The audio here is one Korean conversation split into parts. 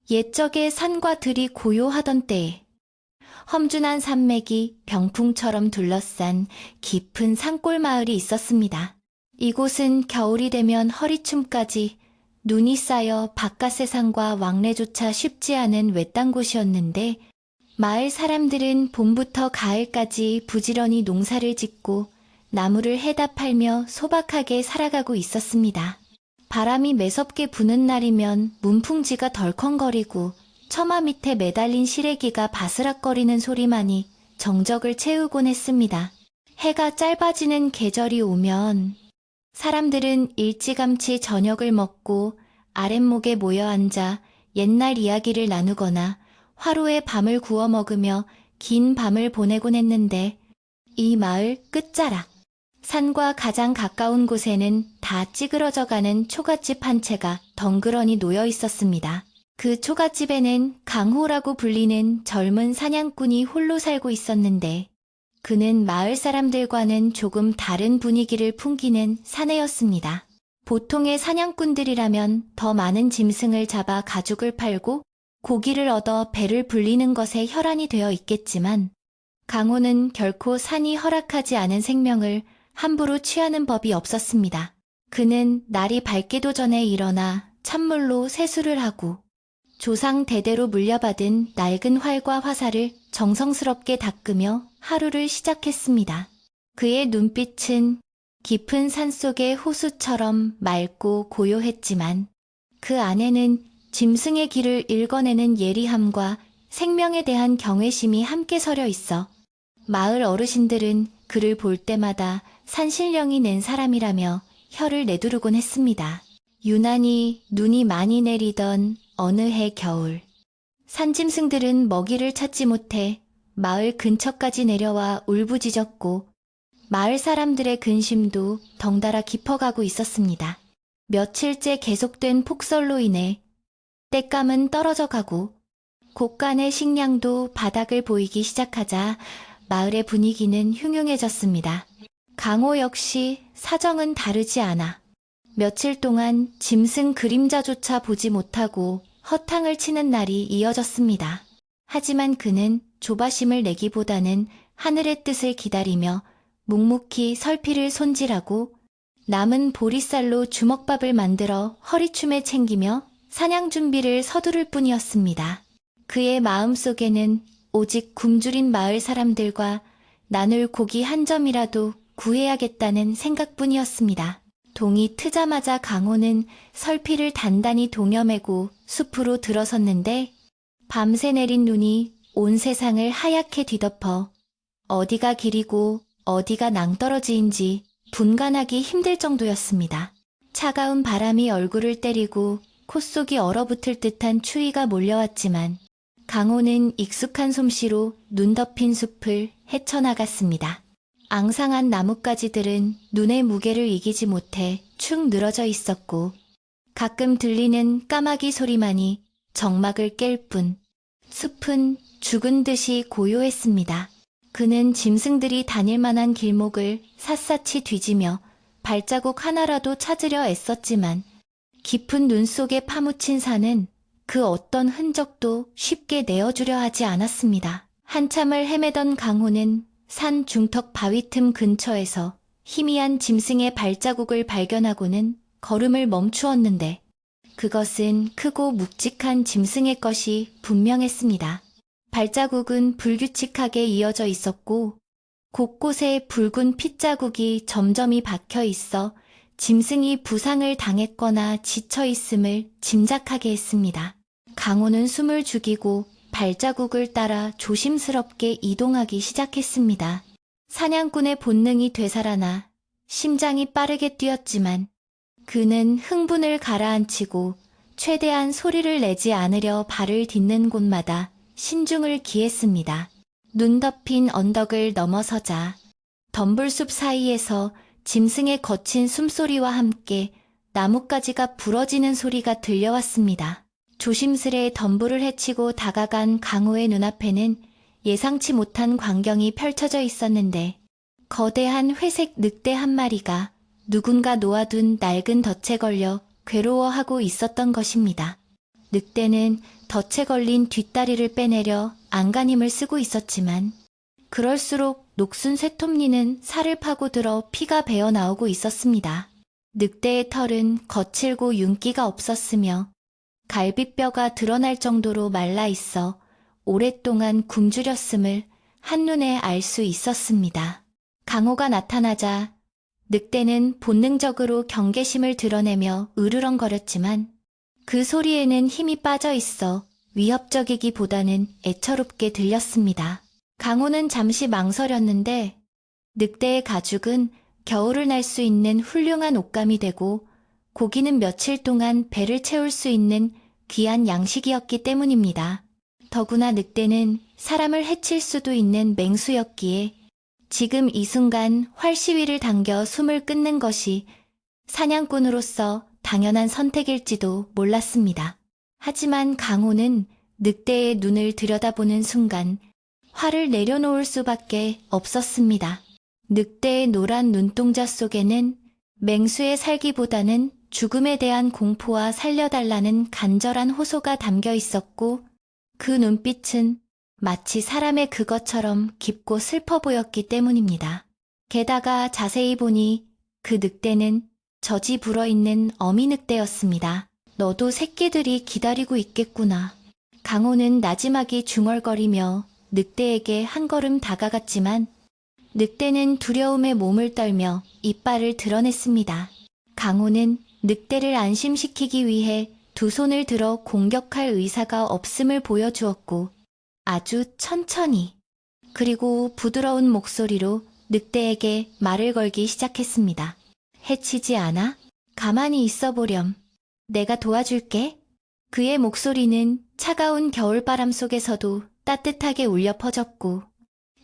옛적에 산과 들이 고요하던 때에 험준한 산맥이 병풍처럼 둘러싼 깊은 산골 마을이 있었습니다. 이곳은 겨울이 되면 허리춤까지 눈이 쌓여 바깥 세상과 왕래조차 쉽지 않은 외딴 곳이었는데 마을 사람들은 봄부터 가을까지 부지런히 농사를 짓고 나무를 해다 팔며 소박하게 살아가고 있었습니다. 바람이 매섭게 부는 날이면 문풍지가 덜컹거리고 처마 밑에 매달린 시래기가 바스락거리는 소리만이 정적을 채우곤 했습니다. 해가 짧아지는 계절이 오면 사람들은 일찌감치 저녁을 먹고 아랫목에 모여 앉아 옛날 이야기를 나누거나 화로에 밤을 구워 먹으며 긴 밤을 보내곤 했는데 이 마을 끝자락, 산과 가장 가까운 곳에는 다 찌그러져가는 초가집 한 채가 덩그러니 놓여 있었습니다. 그 초가집에는 강호라고 불리는 젊은 사냥꾼이 홀로 살고 있었는데 그는 마을 사람들과는 조금 다른 분위기를 풍기는 사내였습니다. 보통의 사냥꾼들이라면 더 많은 짐승을 잡아 가죽을 팔고 고기를 얻어 배를 불리는 것에 혈안이 되어 있겠지만 강호는 결코 산이 허락하지 않은 생명을 함부로 취하는 법이 없었습니다. 그는 날이 밝기도 전에 일어나 찬물로 세수를 하고 조상 대대로 물려받은 낡은 활과 화살을 정성스럽게 닦으며 하루를 시작했습니다. 그의 눈빛은 깊은 산속의 호수처럼 맑고 고요했지만 그 안에는 짐승의 길을 읽어내는 예리함과 생명에 대한 경외심이 함께 서려 있어 마을 어르신들은 그를 볼 때마다 산신령이 낸 사람이라며 혀를 내두르곤 했습니다. 유난히 눈이 많이 내리던 어느 해 겨울, 산짐승들은 먹이를 찾지 못해 마을 근처까지 내려와 울부짖었고 마을 사람들의 근심도 덩달아 깊어가고 있었습니다. 며칠째 계속된 폭설로 인해 땔감은 떨어져 가고 곳간의 식량도 바닥을 보이기 시작하자 마을의 분위기는 흉흉해졌습니다. 강호 역시 사정은 다르지 않아 며칠 동안 짐승 그림자조차 보지 못하고 허탕을 치는 날이 이어졌습니다. 하지만 그는 조바심을 내기보다는 하늘의 뜻을 기다리며 묵묵히 설피를 손질하고 남은 보리쌀로 주먹밥을 만들어 허리춤에 챙기며 사냥 준비를 서두를 뿐이었습니다. 그의 마음속에는 오직 굶주린 마을 사람들과 나눌 고기 한 점이라도 구해야겠다는 생각뿐이었습니다. 동이 트자마자 강호는 설피를 단단히 동여매고 숲으로 들어섰는데 밤새 내린 눈이 온 세상을 하얗게 뒤덮어 어디가 길이고 어디가 낭떠러지인지 분간하기 힘들 정도였습니다. 차가운 바람이 얼굴을 때리고 콧속이 얼어붙을 듯한 추위가 몰려왔지만 강호는 익숙한 솜씨로 눈 덮인 숲을 헤쳐나갔습니다. 앙상한 나뭇가지들은 눈의 무게를 이기지 못해 축 늘어져 있었고 가끔 들리는 까마귀 소리만이 정막을 깰 뿐 숲은 죽은 듯이 고요했습니다. 그는 짐승들이 다닐 만한 길목을 샅샅이 뒤지며 발자국 하나라도 찾으려 애썼지만 깊은 눈 속에 파묻힌 산은 그 어떤 흔적도 쉽게 내어주려 하지 않았습니다. 한참을 헤매던 강호는 산 중턱 바위 틈 근처에서 희미한 짐승의 발자국을 발견하고는 걸음을 멈추었는데 그것은 크고 묵직한 짐승의 것이 분명했습니다. 발자국은 불규칙하게 이어져 있었고 곳곳에 붉은 핏자국이 점점이 박혀 있어 짐승이 부상을 당했거나 지쳐 있음을 짐작하게 했습니다. 강호는 숨을 죽이고 발자국을 따라 조심스럽게 이동하기 시작했습니다. 사냥꾼의 본능이 되살아나 심장이 빠르게 뛰었지만 그는 흥분을 가라앉히고 최대한 소리를 내지 않으려 발을 딛는 곳마다 신중을 기했습니다. 눈 덮인 언덕을 넘어서자 덤불숲 사이에서 짐승의 거친 숨소리와 함께 나뭇가지가 부러지는 소리가 들려왔습니다. 조심스레 덤불을 헤치고 다가간 강호의 눈앞에는 예상치 못한 광경이 펼쳐져 있었는데 거대한 회색 늑대 한 마리가 누군가 놓아둔 낡은 덫에 걸려 괴로워하고 있었던 것입니다. 늑대는 덫에 걸린 뒷다리를 빼내려 안간힘을 쓰고 있었지만 그럴수록 녹슨 쇠톱니는 살을 파고들어 피가 배어 나오고 있었습니다. 늑대의 털은 거칠고 윤기가 없었으며 갈비뼈가 드러날 정도로 말라 있어 오랫동안 굶주렸음을 한눈에 알 수 있었습니다. 강호가 나타나자 늑대는 본능적으로 경계심을 드러내며 으르렁거렸지만 그 소리에는 힘이 빠져 있어 위협적이기보다는 애처롭게 들렸습니다. 강호는 잠시 망설였는데 늑대의 가죽은 겨울을 날 수 있는 훌륭한 옷감이 되고 고기는 며칠 동안 배를 채울 수 있는 귀한 양식이었기 때문입니다. 더구나 늑대는 사람을 해칠 수도 있는 맹수였기에 지금 이 순간 활시위를 당겨 숨을 끊는 것이 사냥꾼으로서 당연한 선택일지도 몰랐습니다. 하지만 강호는 늑대의 눈을 들여다보는 순간 화를 내려놓을 수밖에 없었습니다. 늑대의 노란 눈동자 속에는 맹수의 살기보다는 죽음에 대한 공포와 살려달라는 간절한 호소가 담겨 있었고 그 눈빛은 마치 사람의 그것처럼 깊고 슬퍼 보였기 때문입니다. 게다가 자세히 보니 그 늑대는 젖이 불어있는 어미 늑대였습니다. 너도 새끼들이 기다리고 있겠구나. 강호는 나지막이 중얼거리며 늑대에게 한 걸음 다가갔지만 늑대는 두려움에 몸을 떨며 이빨을 드러냈습니다. 강호는 늑대를 안심시키기 위해 두 손을 들어 공격할 의사가 없음을 보여주었고 아주 천천히 그리고 부드러운 목소리로 늑대에게 말을 걸기 시작했습니다. 해치지 않아? 가만히 있어 보렴. 내가 도와줄게. 그의 목소리는 차가운 겨울바람 속에서도 따뜻하게 울려 퍼졌고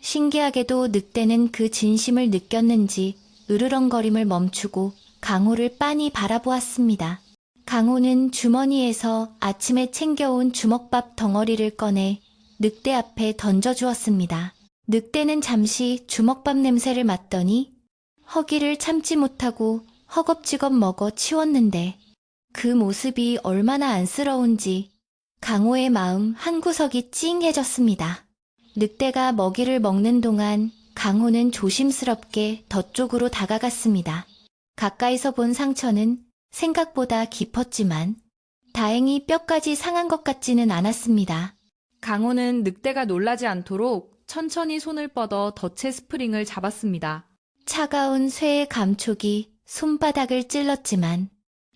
신기하게도 늑대는 그 진심을 느꼈는지 으르렁거림을 멈추고 강호를 빤히 바라보았습니다. 강호는 주머니에서 아침에 챙겨온 주먹밥 덩어리를 꺼내 늑대 앞에 던져주었습니다. 늑대는 잠시 주먹밥 냄새를 맡더니 허기를 참지 못하고 허겁지겁 먹어 치웠는데 그 모습이 얼마나 안쓰러운지 강호의 마음 한구석이 찡해졌습니다. 늑대가 먹이를 먹는 동안 강호는 조심스럽게 덫 쪽으로 다가갔습니다. 가까이서 본 상처는 생각보다 깊었지만 다행히 뼈까지 상한 것 같지는 않았습니다. 강호는 늑대가 놀라지 않도록 천천히 손을 뻗어 덫의 스프링을 잡았습니다. 차가운 쇠의 감촉이 손바닥을 찔렀지만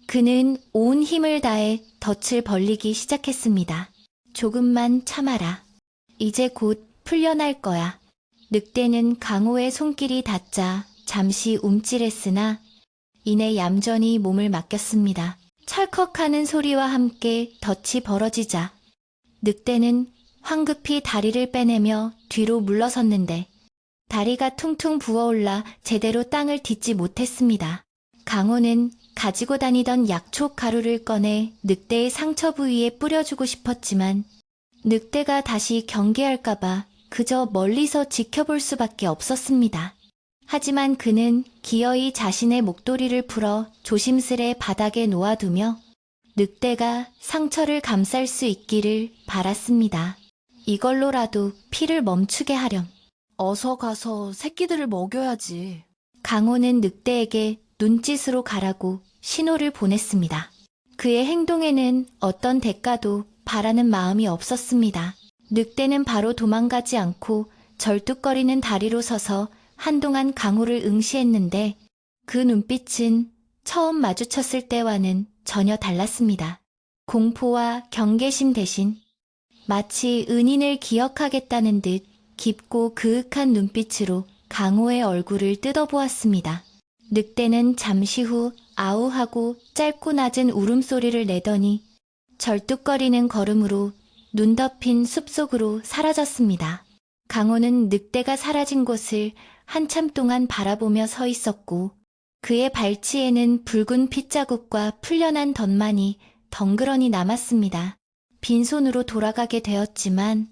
그는 온 힘을 다해 덫을 벌리기 시작했습니다. 조금만 참아라. 이제 곧 풀려날 거야. 늑대는 강호의 손길이 닿자 잠시 움찔했으나 이내 얌전히 몸을 맡겼습니다. 철컥하는 소리와 함께 덫이 벌어지자 늑대는 황급히 다리를 빼내며 뒤로 물러섰는데 다리가 퉁퉁 부어올라 제대로 땅을 딛지 못했습니다. 강호는 가지고 다니던 약초 가루를 꺼내 늑대의 상처 부위에 뿌려주고 싶었지만 늑대가 다시 경계할까봐 그저 멀리서 지켜볼 수밖에 없었습니다. 하지만 그는 기어이 자신의 목도리를 풀어 조심스레 바닥에 놓아두며 늑대가 상처를 감쌀 수 있기를 바랐습니다. 이걸로라도 피를 멈추게 하렴. 어서 가서 새끼들을 먹여야지. 강호는 늑대에게 눈짓으로 가라고 신호를 보냈습니다. 그의 행동에는 어떤 대가도 바라는 마음이 없었습니다. 늑대는 바로 도망가지 않고 절뚝거리는 다리로 서서 한동안 강호를 응시했는데 그 눈빛은 처음 마주쳤을 때와는 전혀 달랐습니다. 공포와 경계심 대신 마치 은인을 기억하겠다는 듯 깊고 그윽한 눈빛으로 강호의 얼굴을 뜯어보았습니다. 늑대는 잠시 후 아우하고 짧고 낮은 울음소리를 내더니 절뚝거리는 걸음으로 눈 덮인 숲속으로 사라졌습니다. 강호는 늑대가 사라진 곳을 한참 동안 바라보며 서 있었고 그의 발치에는 붉은 핏자국과 풀려난 덧만이 덩그러니 남았습니다. 빈손으로 돌아가게 되었지만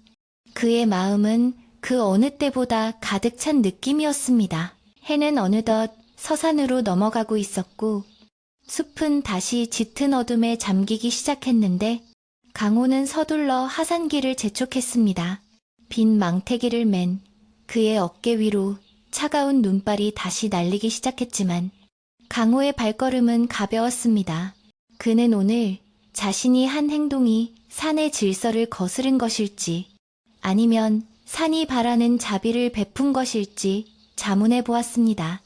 그의 마음은 그 어느 때보다 가득 찬 느낌이었습니다. 해는 어느덧 서산으로 넘어가고 있었고 숲은 다시 짙은 어둠에 잠기기 시작했는데 강호는 서둘러 하산길을 재촉했습니다. 빈 망태기를 맨 그의 어깨 위로 차가운 눈발이 다시 날리기 시작했지만 강호의 발걸음은 가벼웠습니다. 그는 오늘 자신이 한 행동이 산의 질서를 거스른 것일지 아니면 산이 바라는 자비를 베푼 것일지 자문해 보았습니다.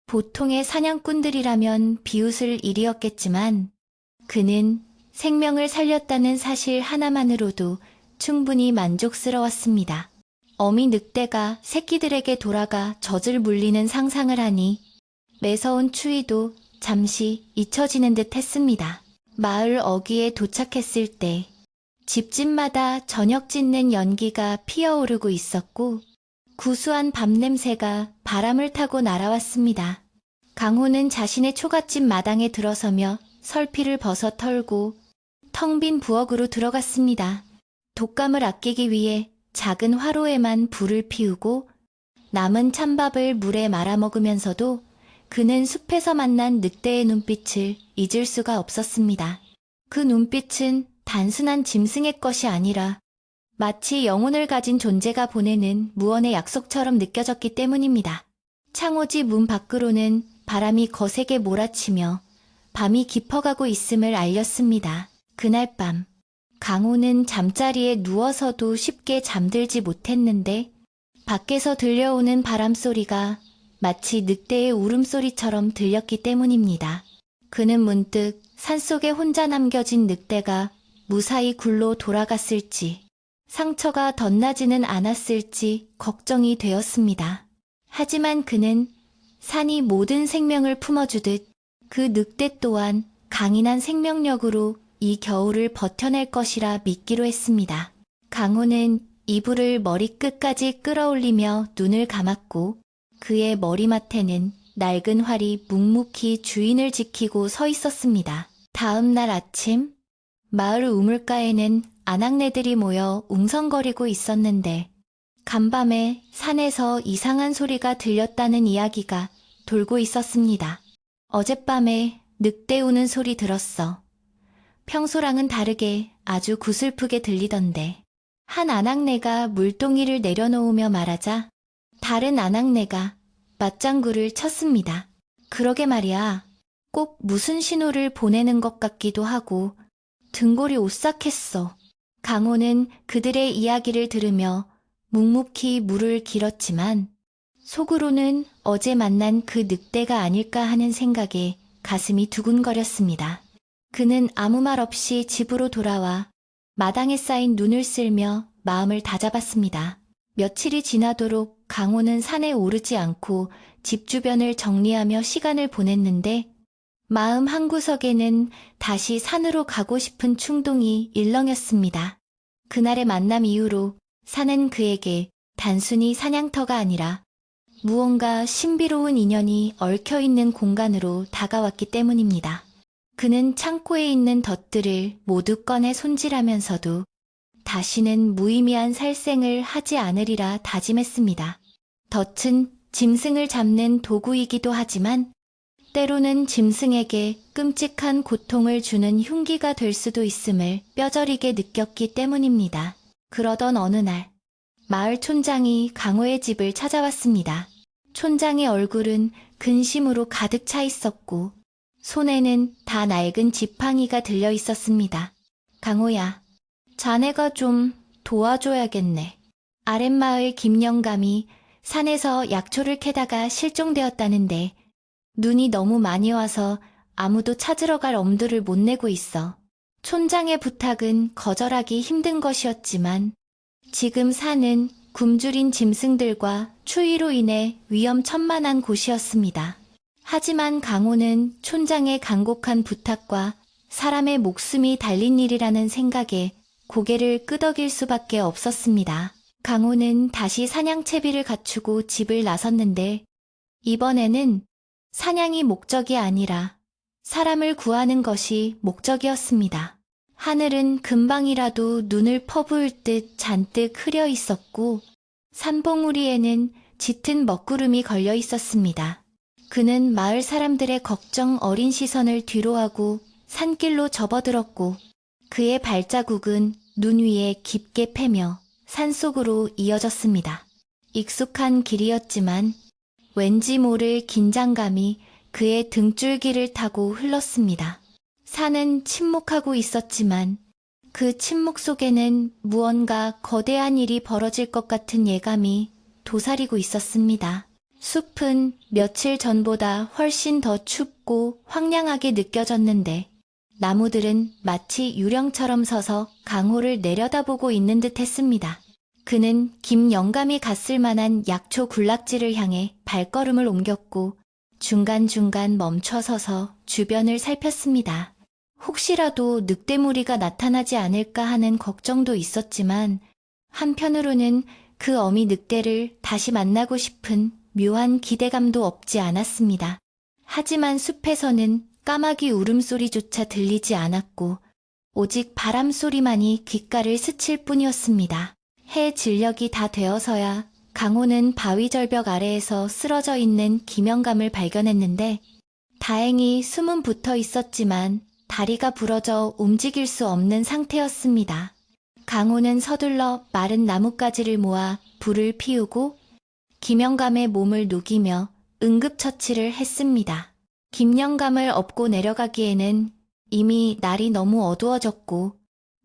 보통의 사냥꾼들이라면 비웃을 일이었겠지만 그는 생명을 살렸다는 사실 하나만으로도 충분히 만족스러웠습니다. 어미 늑대가 새끼들에게 돌아가 젖을 물리는 상상을 하니 매서운 추위도 잠시 잊혀지는 듯 했습니다. 마을 어귀에 도착했을 때 집집마다 저녁 짓는 연기가 피어오르고 있었고 구수한 밤 냄새가 바람을 타고 날아왔습니다. 강호는 자신의 초가집 마당에 들어서며 설피를 벗어 털고 텅 빈 부엌으로 들어갔습니다. 독감을 아끼기 위해 작은 화로에만 불을 피우고 남은 찬밥을 물에 말아 먹으면서도 그는 숲에서 만난 늑대의 눈빛을 잊을 수가 없었습니다. 그 눈빛은 단순한 짐승의 것이 아니라 마치 영혼을 가진 존재가 보내는 무언의 약속처럼 느껴졌기 때문입니다. 창호지 문 밖으로는 바람이 거세게 몰아치며 밤이 깊어가고 있음을 알렸습니다. 그날 밤 강호는 잠자리에 누워서도 쉽게 잠들지 못했는데 밖에서 들려오는 바람소리가 마치 늑대의 울음소리처럼 들렸기 때문입니다. 그는 문득 산속에 혼자 남겨진 늑대가 무사히 굴로 돌아갔을지 상처가 덧나지는 않았을지 걱정이 되었습니다. 하지만 그는 산이 모든 생명을 품어주듯 그 늑대 또한 강인한 생명력으로 이 겨울을 버텨낼 것이라 믿기로 했습니다. 강호는 이불을 머리끝까지 끌어올리며 눈을 감았고 그의 머리맡에는 낡은 활이 묵묵히 주인을 지키고 서 있었습니다. 다음 날 아침 마을 우물가에는 아낙네들이 모여 웅성거리고 있었는데 간밤에 산에서 이상한 소리가 들렸다는 이야기가 돌고 있었습니다. 어젯밤에 늑대 우는 소리 들었어. 평소랑은 다르게 아주 구슬프게 들리던데. 한 아낙네가 물동이를 내려놓으며 말하자 다른 아낙네가 맞장구를 쳤습니다. 그러게 말이야. 꼭 무슨 신호를 보내는 것 같기도 하고 등골이 오싹했어. 강호는 그들의 이야기를 들으며 묵묵히 물을 길었지만 속으로는 어제 만난 그 늑대가 아닐까 하는 생각에 가슴이 두근거렸습니다. 그는 아무 말 없이 집으로 돌아와 마당에 쌓인 눈을 쓸며 마음을 다잡았습니다. 며칠이 지나도록 강호는 산에 오르지 않고 집 주변을 정리하며 시간을 보냈는데 마음 한구석에는 다시 산으로 가고 싶은 충동이 일렁였습니다. 그날의 만남 이후로 산은 그에게 단순히 사냥터가 아니라 무언가 신비로운 인연이 얽혀있는 공간으로 다가왔기 때문입니다. 그는 창고에 있는 덫들을 모두 꺼내 손질하면서도 다시는 무의미한 살생을 하지 않으리라 다짐했습니다. 덫은 짐승을 잡는 도구이기도 하지만 때로는 짐승에게 끔찍한 고통을 주는 흉기가 될 수도 있음을 뼈저리게 느꼈기 때문입니다. 그러던 어느 날 마을 촌장이 강호의 집을 찾아왔습니다. 촌장의 얼굴은 근심으로 가득 차 있었고 손에는 다 낡은 지팡이가 들려 있었습니다. 강호야, 자네가 좀 도와줘야겠네. 아랫마을 김영감이 산에서 약초를 캐다가 실종되었다는데 눈이 너무 많이 와서 아무도 찾으러 갈 엄두를 못 내고 있어. 촌장의 부탁은 거절하기 힘든 것이었지만 지금 산은 굶주린 짐승들과 추위로 인해 위험천만한 곳이었습니다. 하지만 강호는 촌장의 간곡한 부탁과 사람의 목숨이 달린 일이라는 생각에 고개를 끄덕일 수밖에 없었습니다. 강호는 다시 사냥채비를 갖추고 집을 나섰는데 이번에는 사냥이 목적이 아니라 사람을 구하는 것이 목적이었습니다. 하늘은 금방이라도 눈을 퍼부을 듯 잔뜩 흐려 있었고 산봉우리에는 짙은 먹구름이 걸려 있었습니다. 그는 마을 사람들의 걱정 어린 시선을 뒤로하고 산길로 접어들었고 그의 발자국은 눈 위에 깊게 패며 산속으로 이어졌습니다. 익숙한 길이었지만 왠지 모를 긴장감이 그의 등줄기를 타고 흘렀습니다. 산은 침묵하고 있었지만 그 침묵 속에는 무언가 거대한 일이 벌어질 것 같은 예감이 도사리고 있었습니다. 숲은 며칠 전보다 훨씬 더 춥고 황량하게 느껴졌는데 나무들은 마치 유령처럼 서서 강호를 내려다보고 있는 듯 했습니다. 그는 김영감이 갔을 만한 약초 군락지를 향해 발걸음을 옮겼고 중간중간 멈춰서서 주변을 살폈습니다. 혹시라도 늑대무리가 나타나지 않을까 하는 걱정도 있었지만 한편으로는 그 어미 늑대를 다시 만나고 싶은 묘한 기대감도 없지 않았습니다. 하지만 숲에서는 까마귀 울음소리조차 들리지 않았고 오직 바람소리만이 귓가를 스칠 뿐이었습니다. 해 진력이 다 되어서야 강호는 바위 절벽 아래에서 쓰러져 있는 김영감을 발견했는데 다행히 숨은 붙어 있었지만 다리가 부러져 움직일 수 없는 상태였습니다. 강호는 서둘러 마른 나뭇가지를 모아 불을 피우고 김영감의 몸을 녹이며 응급처치를 했습니다. 김영감을 업고 내려가기에는 이미 날이 너무 어두워졌고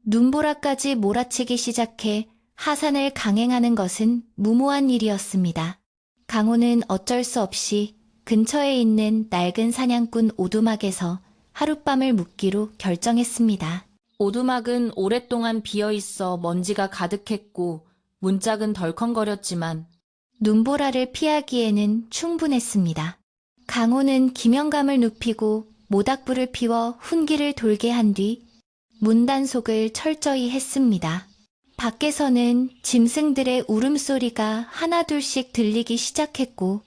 눈보라까지 몰아치기 시작해 하산을 강행하는 것은 무모한 일이었습니다. 강호는 어쩔 수 없이 근처에 있는 낡은 사냥꾼 오두막에서 하룻밤을 묵기로 결정했습니다. 오두막은 오랫동안 비어있어 먼지가 가득했고 문짝은 덜컹거렸지만 눈보라를 피하기에는 충분했습니다. 강호는 김영감을 눕히고 모닥불을 피워 훈기를 돌게 한 뒤 문단속을 철저히 했습니다. 밖에서는 짐승들의 울음소리가 하나둘씩 들리기 시작했고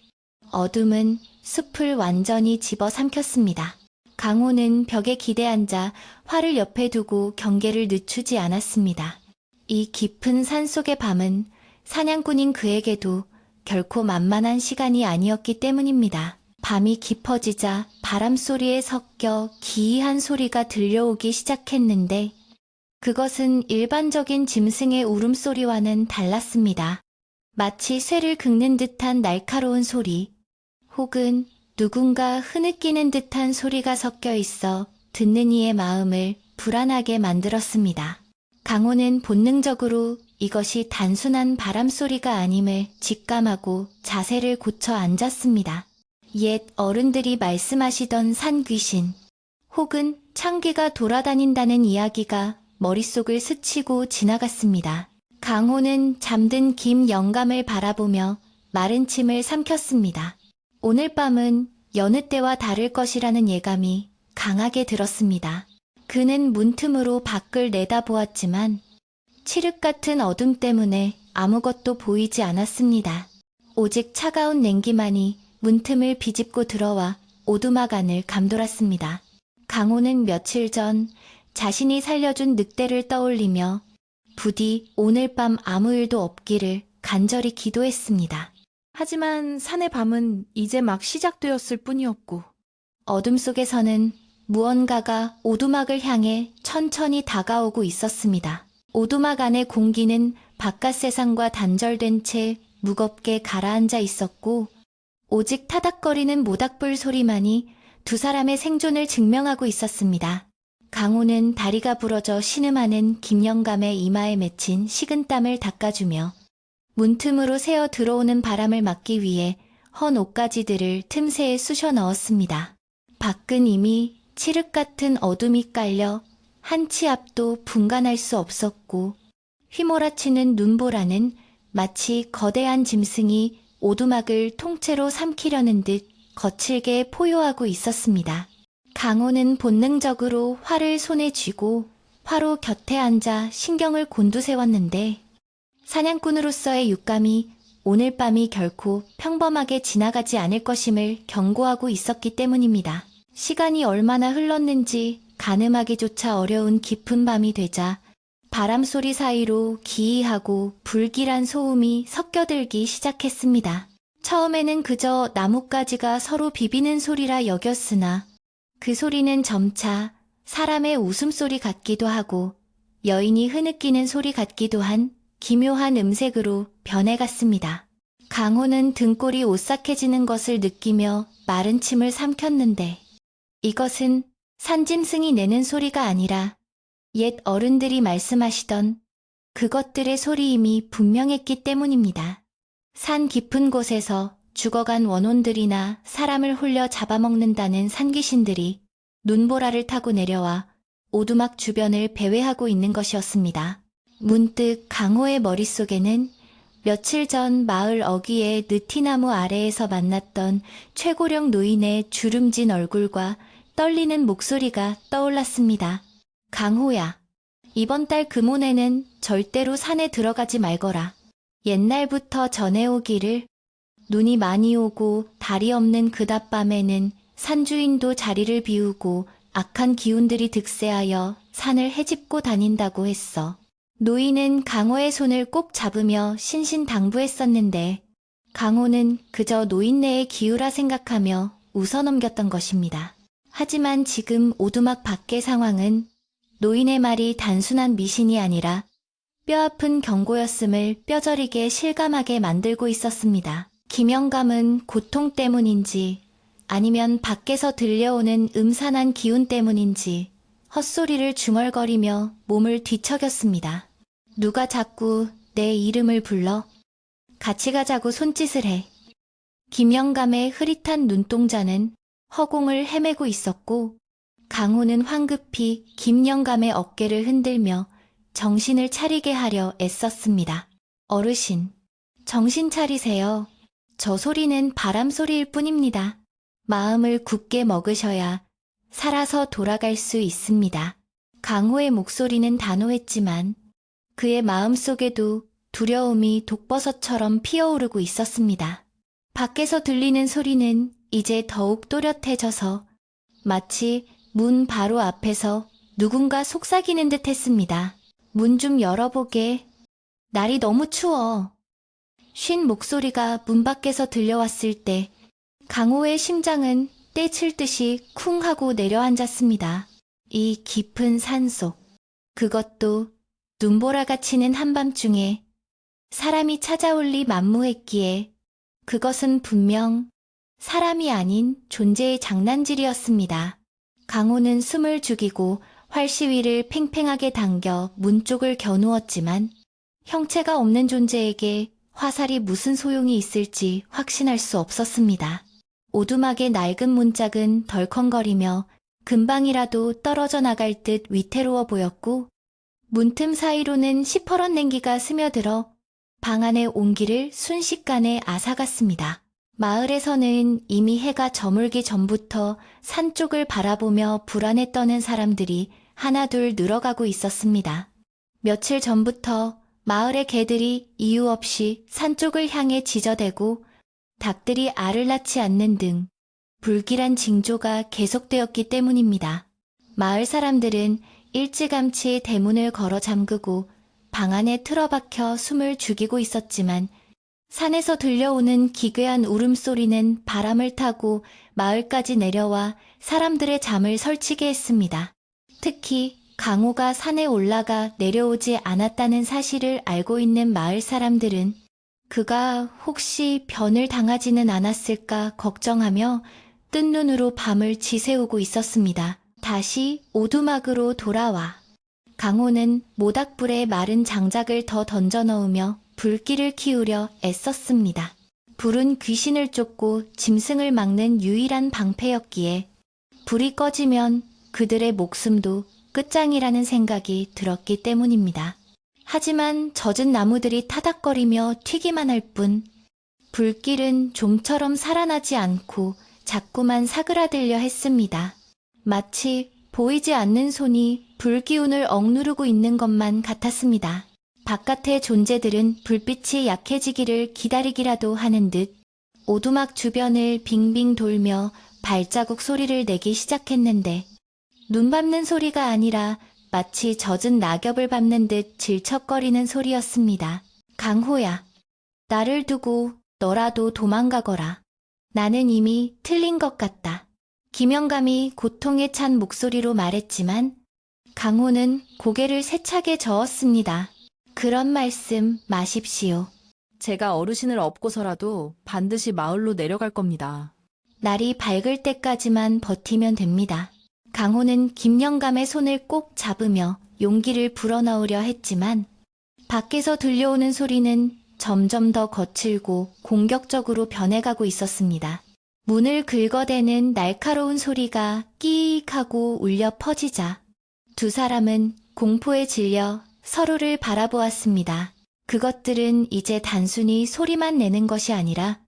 어둠은 숲을 완전히 집어삼켰습니다. 강호는 벽에 기대앉아 활을 옆에 두고 경계를 늦추지 않았습니다. 이 깊은 산속의 밤은 사냥꾼인 그에게도 결코 만만한 시간이 아니었기 때문입니다. 밤이 깊어지자 바람소리에 섞여 기이한 소리가 들려오기 시작했는데 그것은 일반적인 짐승의 울음소리와는 달랐습니다. 마치 쇠를 긁는 듯한 날카로운 소리, 혹은 누군가 흐느끼는 듯한 소리가 섞여 있어 듣는 이의 마음을 불안하게 만들었습니다. 강호는 본능적으로 이것이 단순한 바람소리가 아님을 직감하고 자세를 고쳐 앉았습니다. 옛 어른들이 말씀하시던 산귀신, 혹은 창귀가 돌아다닌다는 이야기가 머릿속을 스치고 지나갔습니다. 강호는 잠든 김영감을 바라보며 마른 침을 삼켰습니다. 오늘 밤은 여느 때와 다를 것이라는 예감이 강하게 들었습니다. 그는 문틈으로 밖을 내다보았지만 칠흑 같은 어둠 때문에 아무것도 보이지 않았습니다. 오직 차가운 냉기만이 문틈을 비집고 들어와 오두막 안을 감돌았습니다. 강호는 며칠 전 자신이 살려준 늑대를 떠올리며 부디 오늘 밤 아무 일도 없기를 간절히 기도했습니다. 하지만 산의 밤은 이제 막 시작되었을 뿐이었고 어둠 속에서는 무언가가 오두막을 향해 천천히 다가오고 있었습니다. 오두막 안의 공기는 바깥 세상과 단절된 채 무겁게 가라앉아 있었고 오직 타닥거리는 모닥불 소리만이 두 사람의 생존을 증명하고 있었습니다. 강호는 다리가 부러져 신음하는 김영감의 이마에 맺힌 식은땀을 닦아주며 문틈으로 새어 들어오는 바람을 막기 위해 헌 옷가지들을 틈새에 쑤셔 넣었습니다. 밖은 이미 칠흑 같은 어둠이 깔려 한 치 앞도 분간할 수 없었고 휘몰아치는 눈보라는 마치 거대한 짐승이 오두막을 통째로 삼키려는 듯 거칠게 포효하고 있었습니다. 강호는 본능적으로 활을 손에 쥐고 화로 곁에 앉아 신경을 곤두세웠는데 사냥꾼으로서의 육감이 오늘 밤이 결코 평범하게 지나가지 않을 것임을 경고하고 있었기 때문입니다. 시간이 얼마나 흘렀는지 가늠하기조차 어려운 깊은 밤이 되자 바람소리 사이로 기이하고 불길한 소음이 섞여들기 시작했습니다. 처음에는 그저 나뭇가지가 서로 비비는 소리라 여겼으나 그 소리는 점차 사람의 웃음소리 같기도 하고 여인이 흐느끼는 소리 같기도 한 기묘한 음색으로 변해갔습니다. 강호는 등골이 오싹해지는 것을 느끼며 마른 침을 삼켰는데 이것은 산짐승이 내는 소리가 아니라 옛 어른들이 말씀하시던 그것들의 소리임이 분명했기 때문입니다. 산 깊은 곳에서 죽어간 원혼들이나 사람을 홀려 잡아먹는다는 산귀신들이 눈보라를 타고 내려와 오두막 주변을 배회하고 있는 것이었습니다. 문득 강호의 머릿속에는 며칠 전 마을 어귀의 느티나무 아래에서 만났던 최고령 노인의 주름진 얼굴과 떨리는 목소리가 떠올랐습니다. 강호야, 이번 달 금혼에는 절대로 산에 들어가지 말거라. 옛날부터 전해오기를 눈이 많이 오고 달이 없는 그닷밤에는 산주인도 자리를 비우고 악한 기운들이 득세하여 산을 헤집고 다닌다고 했어. 노인은 강호의 손을 꼭 잡으며 신신당부했었는데 강호는 그저 노인네의 기우라 생각하며 웃어넘겼던 것입니다. 하지만 지금 오두막 밖의 상황은 노인의 말이 단순한 미신이 아니라 뼈아픈 경고였음을 뼈저리게 실감하게 만들고 있었습니다. 김영감은 고통 때문인지 아니면 밖에서 들려오는 음산한 기운 때문인지 헛소리를 중얼거리며 몸을 뒤척였습니다. 누가 자꾸 내 이름을 불러? 같이 가자고 손짓을 해. 김영감의 흐릿한 눈동자는 허공을 헤매고 있었고 강호는 황급히 김영감의 어깨를 흔들며 정신을 차리게 하려 애썼습니다. 어르신, 정신 차리세요. 저 소리는 바람 소리일 뿐입니다. 마음을 굳게 먹으셔야 살아서 돌아갈 수 있습니다. 강호의 목소리는 단호했지만 그의 마음속에도 두려움이 독버섯처럼 피어오르고 있었습니다. 밖에서 들리는 소리는 이제 더욱 또렷해져서 마치 문 바로 앞에서 누군가 속삭이는 듯 했습니다. 문 좀 열어보게. 날이 너무 추워. 쉰 목소리가 문 밖에서 들려왔을 때 강호의 심장은 떼칠 듯이 쿵 하고 내려앉았습니다. 이 깊은 산속, 그것도 눈보라가 치는 한밤중에 사람이 찾아올 리 만무했기에 그것은 분명 사람이 아닌 존재의 장난질이었습니다. 강호는 숨을 죽이고 활시위를 팽팽하게 당겨 문 쪽을 겨누었지만 형체가 없는 존재에게 화살이 무슨 소용이 있을지 확신할 수 없었습니다. 오두막의 낡은 문짝은 덜컹거리며 금방이라도 떨어져 나갈 듯 위태로워 보였고 문틈 사이로는 시퍼런 냉기가 스며들어 방 안의 온기를 순식간에 앗아갔습니다. 마을에서는 이미 해가 저물기 전부터 산 쪽을 바라보며 불안에 떠는 사람들이 하나둘 늘어가고 있었습니다. 며칠 전부터 마을의 개들이 이유 없이 산 쪽을 향해 지저대고 닭들이 알을 낳지 않는 등 불길한 징조가 계속되었기 때문입니다. 마을 사람들은 일찌감치 대문을 걸어 잠그고 방 안에 틀어박혀 숨을 죽이고 있었지만 산에서 들려오는 기괴한 울음소리는 바람을 타고 마을까지 내려와 사람들의 잠을 설치게 했습니다. 특히 강호가 산에 올라가 내려오지 않았다는 사실을 알고 있는 마을 사람들은 그가 혹시 변을 당하지는 않았을까 걱정하며 뜬 눈으로 밤을 지새우고 있었습니다. 다시 오두막으로 돌아와 강호는 모닥불에 마른 장작을 더 던져 넣으며 불길을 키우려 애썼습니다. 불은 귀신을 쫓고 짐승을 막는 유일한 방패였기에 불이 꺼지면 그들의 목숨도 끝장이라는 생각이 들었기 때문입니다. 하지만 젖은 나무들이 타닥거리며 튀기만 할 뿐 불길은 좀처럼 살아나지 않고 자꾸만 사그라들려 했습니다. 마치 보이지 않는 손이 불기운을 억누르고 있는 것만 같았습니다. 바깥의 존재들은 불빛이 약해지기를 기다리기라도 하는 듯 오두막 주변을 빙빙 돌며 발자국 소리를 내기 시작했는데 눈 밟는 소리가 아니라 마치 젖은 낙엽을 밟는 듯 질척거리는 소리였습니다. 강호야, 나를 두고 너라도 도망가거라. 나는 이미 틀린 것 같다. 김영감이 고통에 찬 목소리로 말했지만 강호는 고개를 세차게 저었습니다. 그런 말씀 마십시오. 제가 어르신을 업고서라도 반드시 마을로 내려갈 겁니다. 날이 밝을 때까지만 버티면 됩니다. 강호는 김영감의 손을 꼭 잡으며 용기를 불어넣으려 했지만 밖에서 들려오는 소리는 점점 더 거칠고 공격적으로 변해가고 있었습니다. 문을 긁어대는 날카로운 소리가 끼익 하고 울려 퍼지자 두 사람은 공포에 질려 서로를 바라보았습니다. 그것들은 이제 단순히 소리만 내는 것이 아니라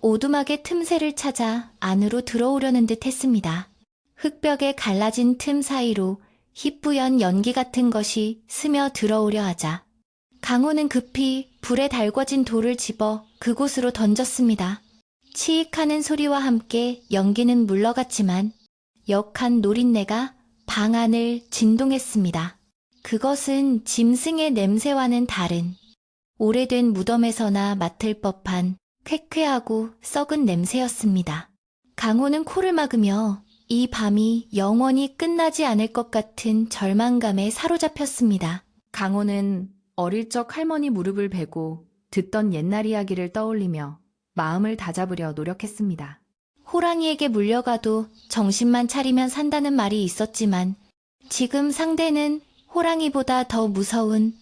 오두막의 틈새를 찾아 안으로 들어오려는 듯 했습니다. 흙벽에 갈라진 틈 사이로 희뿌연 연기 같은 것이 스며 들어오려 하자 강호는 급히 불에 달궈진 돌을 집어 그곳으로 던졌습니다. 치익하는 소리와 함께 연기는 물러갔지만 역한 노린내가 방 안을 진동했습니다. 그것은 짐승의 냄새와는 다른 오래된 무덤에서나 맡을 법한 쾌쾌하고 썩은 냄새였습니다. 강호는 코를 막으며 이 밤이 영원히 끝나지 않을 것 같은 절망감에 사로잡혔습니다. 강호는 어릴 적 할머니 무릎을 베고 듣던 옛날 이야기를 떠올리며 마음을 다잡으려 노력했습니다. 호랑이에게 물려가도 정신만 차리면 산다는 말이 있었지만 지금 상대는 호랑이보다 더 무서운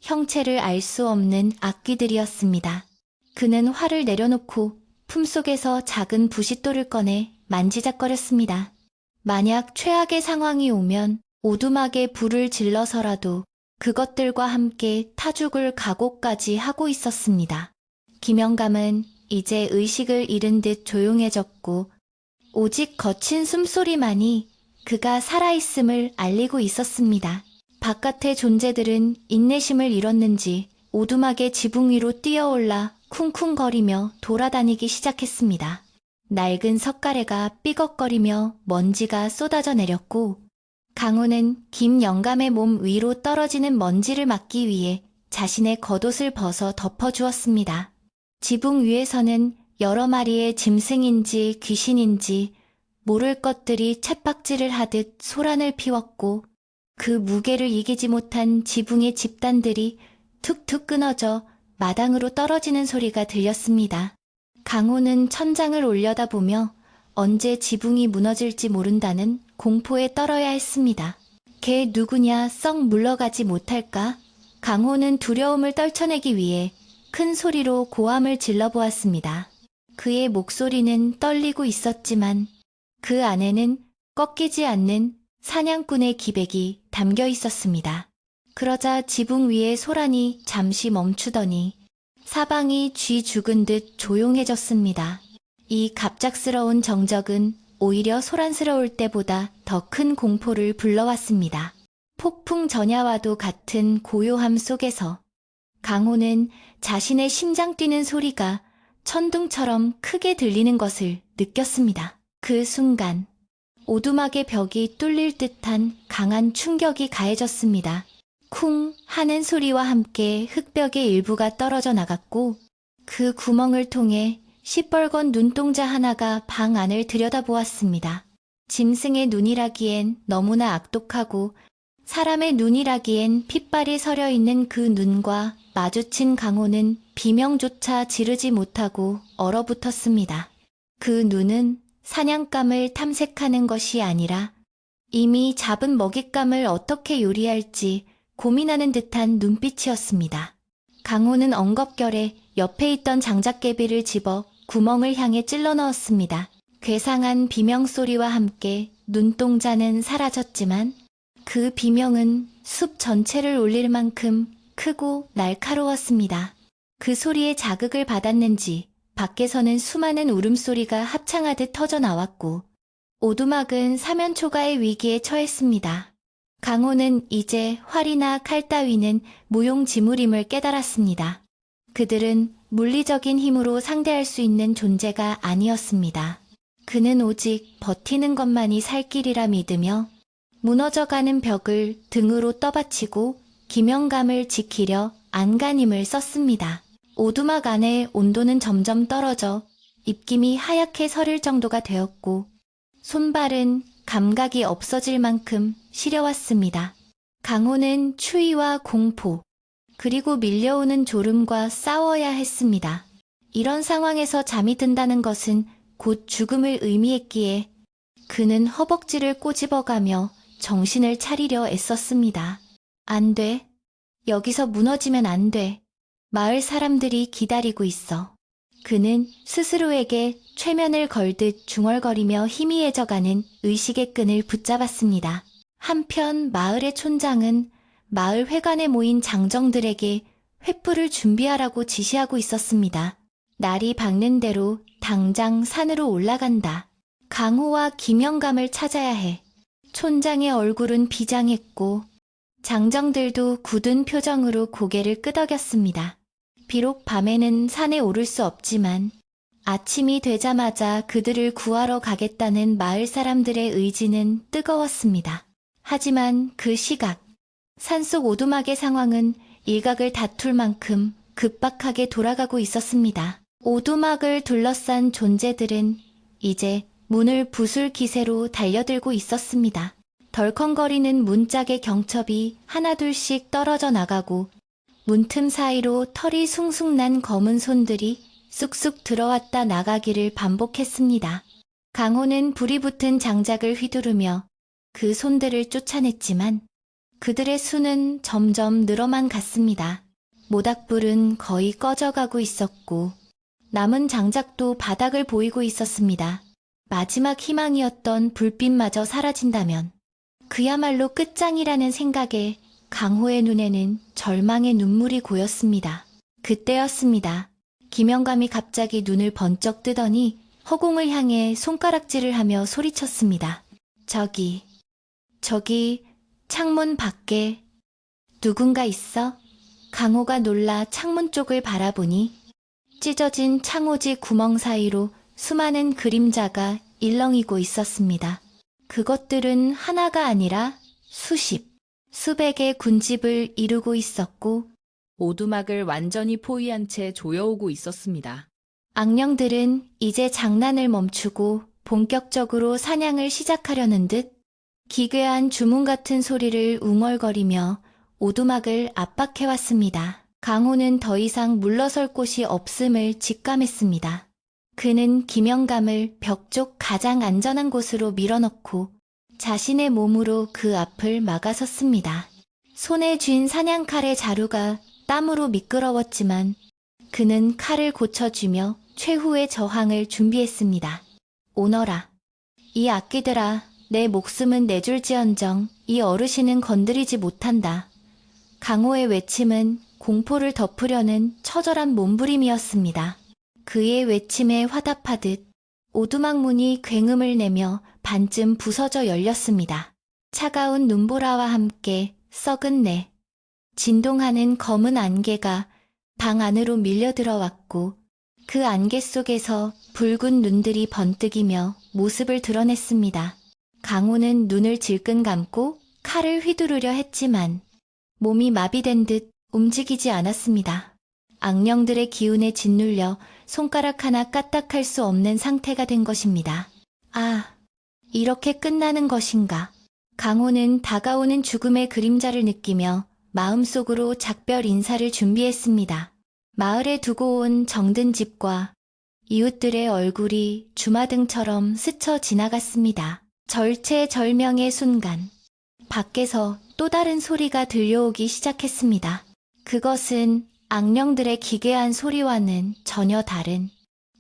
형체를 알 수 없는 악귀들이었습니다. 그는 화를 내려놓고 품속에서 작은 부싯돌을 꺼내 만지작거렸습니다. 만약 최악의 상황이 오면 오두막에 불을 질러서라도 그것들과 함께 타죽을 각오까지 하고 있었습니다. 김영감은 이제 의식을 잃은 듯 조용해졌고 오직 거친 숨소리만이 그가 살아있음을 알리고 있었습니다. 바깥의 존재들은 인내심을 잃었는지 오두막의 지붕 위로 뛰어올라 쿵쿵거리며 돌아다니기 시작했습니다. 낡은 석가래가 삐걱거리며 먼지가 쏟아져 내렸고 강호는 김영감의 몸 위로 떨어지는 먼지를 막기 위해 자신의 겉옷을 벗어 덮어주었습니다. 지붕 위에서는 여러 마리의 짐승인지 귀신인지 모를 것들이 쳇박질을 하듯 소란을 피웠고 그 무게를 이기지 못한 지붕의 집단들이 툭툭 끊어져 마당으로 떨어지는 소리가 들렸습니다. 강호는 천장을 올려다보며 언제 지붕이 무너질지 모른다는 공포에 떨어야 했습니다. 걔 누구냐 썩 물러가지 못할까? 강호는 두려움을 떨쳐내기 위해 큰 소리로 고함을 질러보았습니다. 그의 목소리는 떨리고 있었지만 그 안에는 꺾이지 않는 사냥꾼의 기백이 담겨 있었습니다. 그러자 지붕 위의 소란이 잠시 멈추더니 사방이 쥐 죽은 듯 조용해졌습니다. 이 갑작스러운 정적은 오히려 소란스러울 때보다 더 큰 공포를 불러왔습니다. 폭풍 전야와도 같은 고요함 속에서 강호는 자신의 심장 뛰는 소리가 천둥처럼 크게 들리는 것을 느꼈습니다. 그 순간 오두막의 벽이 뚫릴 듯한 강한 충격이 가해졌습니다. 쿵 하는 소리와 함께 흙벽의 일부가 떨어져 나갔고 그 구멍을 통해 시뻘건 눈동자 하나가 방 안을 들여다보았습니다. 짐승의 눈이라기엔 너무나 악독하고 사람의 눈이라기엔 핏발이 서려 있는 그 눈과 마주친 강호는 비명조차 지르지 못하고 얼어붙었습니다. 그 눈은 사냥감을 탐색하는 것이 아니라 이미 잡은 먹잇감을 어떻게 요리할지 고민하는 듯한 눈빛이었습니다. 강호는 엉겁결에 옆에 있던 장작개비를 집어 구멍을 향해 찔러 넣었습니다. 괴상한 비명소리와 함께 눈동자는 사라졌지만 그 비명은 숲 전체를 울릴 만큼 크고 날카로웠습니다. 그 소리에 자극을 받았는지 밖에서는 수많은 울음소리가 합창하듯 터져 나왔고 오두막은 사면초가의 위기에 처했습니다. 강호는 이제 활이나 칼 따위는 무용지물임을 깨달았습니다. 그들은 물리적인 힘으로 상대할 수 있는 존재가 아니었습니다. 그는 오직 버티는 것만이 살 길이라 믿으며 무너져가는 벽을 등으로 떠받치고 김영감을 지키려 안간힘을 썼습니다. 오두막 안의 온도는 점점 떨어져 입김이 하얗게 서릴 정도가 되었고 손발은 감각이 없어질 만큼 시려왔습니다. 강호는 추위와 공포, 그리고 밀려오는 졸음과 싸워야 했습니다. 이런 상황에서 잠이 든다는 것은 곧 죽음을 의미했기에 그는 허벅지를 꼬집어가며 정신을 차리려 애썼습니다. 안 돼. 여기서 무너지면 안 돼. 마을 사람들이 기다리고 있어. 그는 스스로에게 최면을 걸듯 중얼거리며 희미해져가는 의식의 끈을 붙잡았습니다. 한편 마을의 촌장은 마을 회관에 모인 장정들에게 횃불을 준비하라고 지시하고 있었습니다. 날이 밝는 대로 당장 산으로 올라간다. 강호와 김영감을 찾아야 해. 촌장의 얼굴은 비장했고 장정들도 굳은 표정으로 고개를 끄덕였습니다. 비록 밤에는 산에 오를 수 없지만 아침이 되자마자 그들을 구하러 가겠다는 마을 사람들의 의지는 뜨거웠습니다. 하지만 그 시각, 산속 오두막의 상황은 일각을 다툴 만큼 급박하게 돌아가고 있었습니다. 오두막을 둘러싼 존재들은 이제 문을 부술 기세로 달려들고 있었습니다. 덜컹거리는 문짝의 경첩이 하나둘씩 떨어져 나가고 문틈 사이로 털이 숭숭 난 검은 손들이 쑥쑥 들어왔다 나가기를 반복했습니다. 강호는 불이 붙은 장작을 휘두르며 그 손들을 쫓아냈지만 그들의 수는 점점 늘어만 갔습니다. 모닥불은 거의 꺼져가고 있었고 남은 장작도 바닥을 보이고 있었습니다. 마지막 희망이었던 불빛마저 사라진다면 그야말로 끝장이라는 생각에 강호의 눈에는 절망의 눈물이 고였습니다. 그때였습니다. 김영감이 갑자기 눈을 번쩍 뜨더니 허공을 향해 손가락질을 하며 소리쳤습니다. 저기 창문 밖에 누군가 있어? 강호가 놀라 창문 쪽을 바라보니 찢어진 창호지 구멍 사이로 수많은 그림자가 일렁이고 있었습니다. 그것들은 하나가 아니라 수백의 군집을 이루고 있었고 오두막을 완전히 포위한 채 조여오고 있었습니다. 악령들은 이제 장난을 멈추고 본격적으로 사냥을 시작하려는 듯 기괴한 주문 같은 소리를 웅얼거리며 오두막을 압박해왔습니다. 강호는 더 이상 물러설 곳이 없음을 직감했습니다. 그는 김영감을 벽 쪽 가장 안전한 곳으로 밀어넣고 자신의 몸으로 그 앞을 막아섰습니다. 손에 쥔 사냥칼의 자루가 땀으로 미끄러웠지만 그는 칼을 고쳐주며 최후의 저항을 준비했습니다. 오너라. 이 악기들아, 내 목숨은 내줄지언정 이 어르신은 건드리지 못한다. 강호의 외침은 공포를 덮으려는 처절한 몸부림이었습니다. 그의 외침에 화답하듯 오두막 문이 굉음을 내며 반쯤 부서져 열렸습니다. 차가운 눈보라와 함께 썩은 내, 진동하는 검은 안개가 방 안으로 밀려 들어왔고 그 안개 속에서 붉은 눈들이 번뜩이며 모습을 드러냈습니다. 강호는 눈을 질끈 감고 칼을 휘두르려 했지만 몸이 마비된 듯 움직이지 않았습니다. 악령들의 기운에 짓눌려 손가락 하나 까딱할 수 없는 상태가 된 것입니다. 아, 이렇게 끝나는 것인가. 강호는 다가오는 죽음의 그림자를 느끼며 마음속으로 작별 인사를 준비했습니다. 마을에 두고 온 정든 집과 이웃들의 얼굴이 주마등처럼 스쳐 지나갔습니다. 절체절명의 순간, 밖에서 또 다른 소리가 들려오기 시작했습니다. 그것은 악령들의 기괴한 소리와는 전혀 다른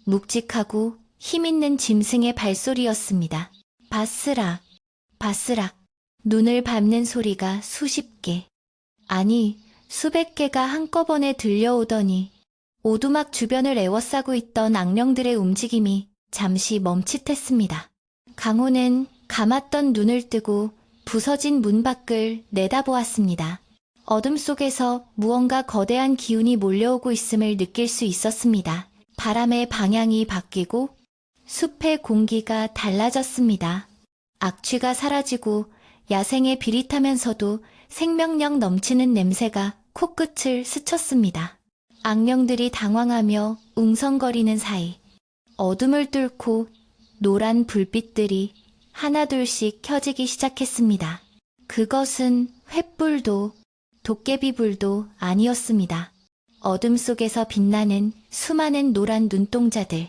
묵직하고 힘있는 짐승의 발소리였습니다. 바스락, 바스락, 눈을 밟는 소리가 수십 개, 아니 수백 개가 한꺼번에 들려오더니 오두막 주변을 에워싸고 있던 악령들의 움직임이 잠시 멈칫했습니다. 강호는 감았던 눈을 뜨고 부서진 문 밖을 내다보았습니다. 어둠 속에서 무언가 거대한 기운이 몰려오고 있음을 느낄 수 있었습니다. 바람의 방향이 바뀌고 숲의 공기가 달라졌습니다. 악취가 사라지고 야생의 비릿하면서도 생명력 넘치는 냄새가 코끝을 스쳤습니다. 악령들이 당황하며 웅성거리는 사이 어둠을 뚫고 노란 불빛들이 하나둘씩 켜지기 시작했습니다. 그것은 횃불도 도깨비불도 아니었습니다. 어둠 속에서 빛나는 수많은 노란 눈동자들.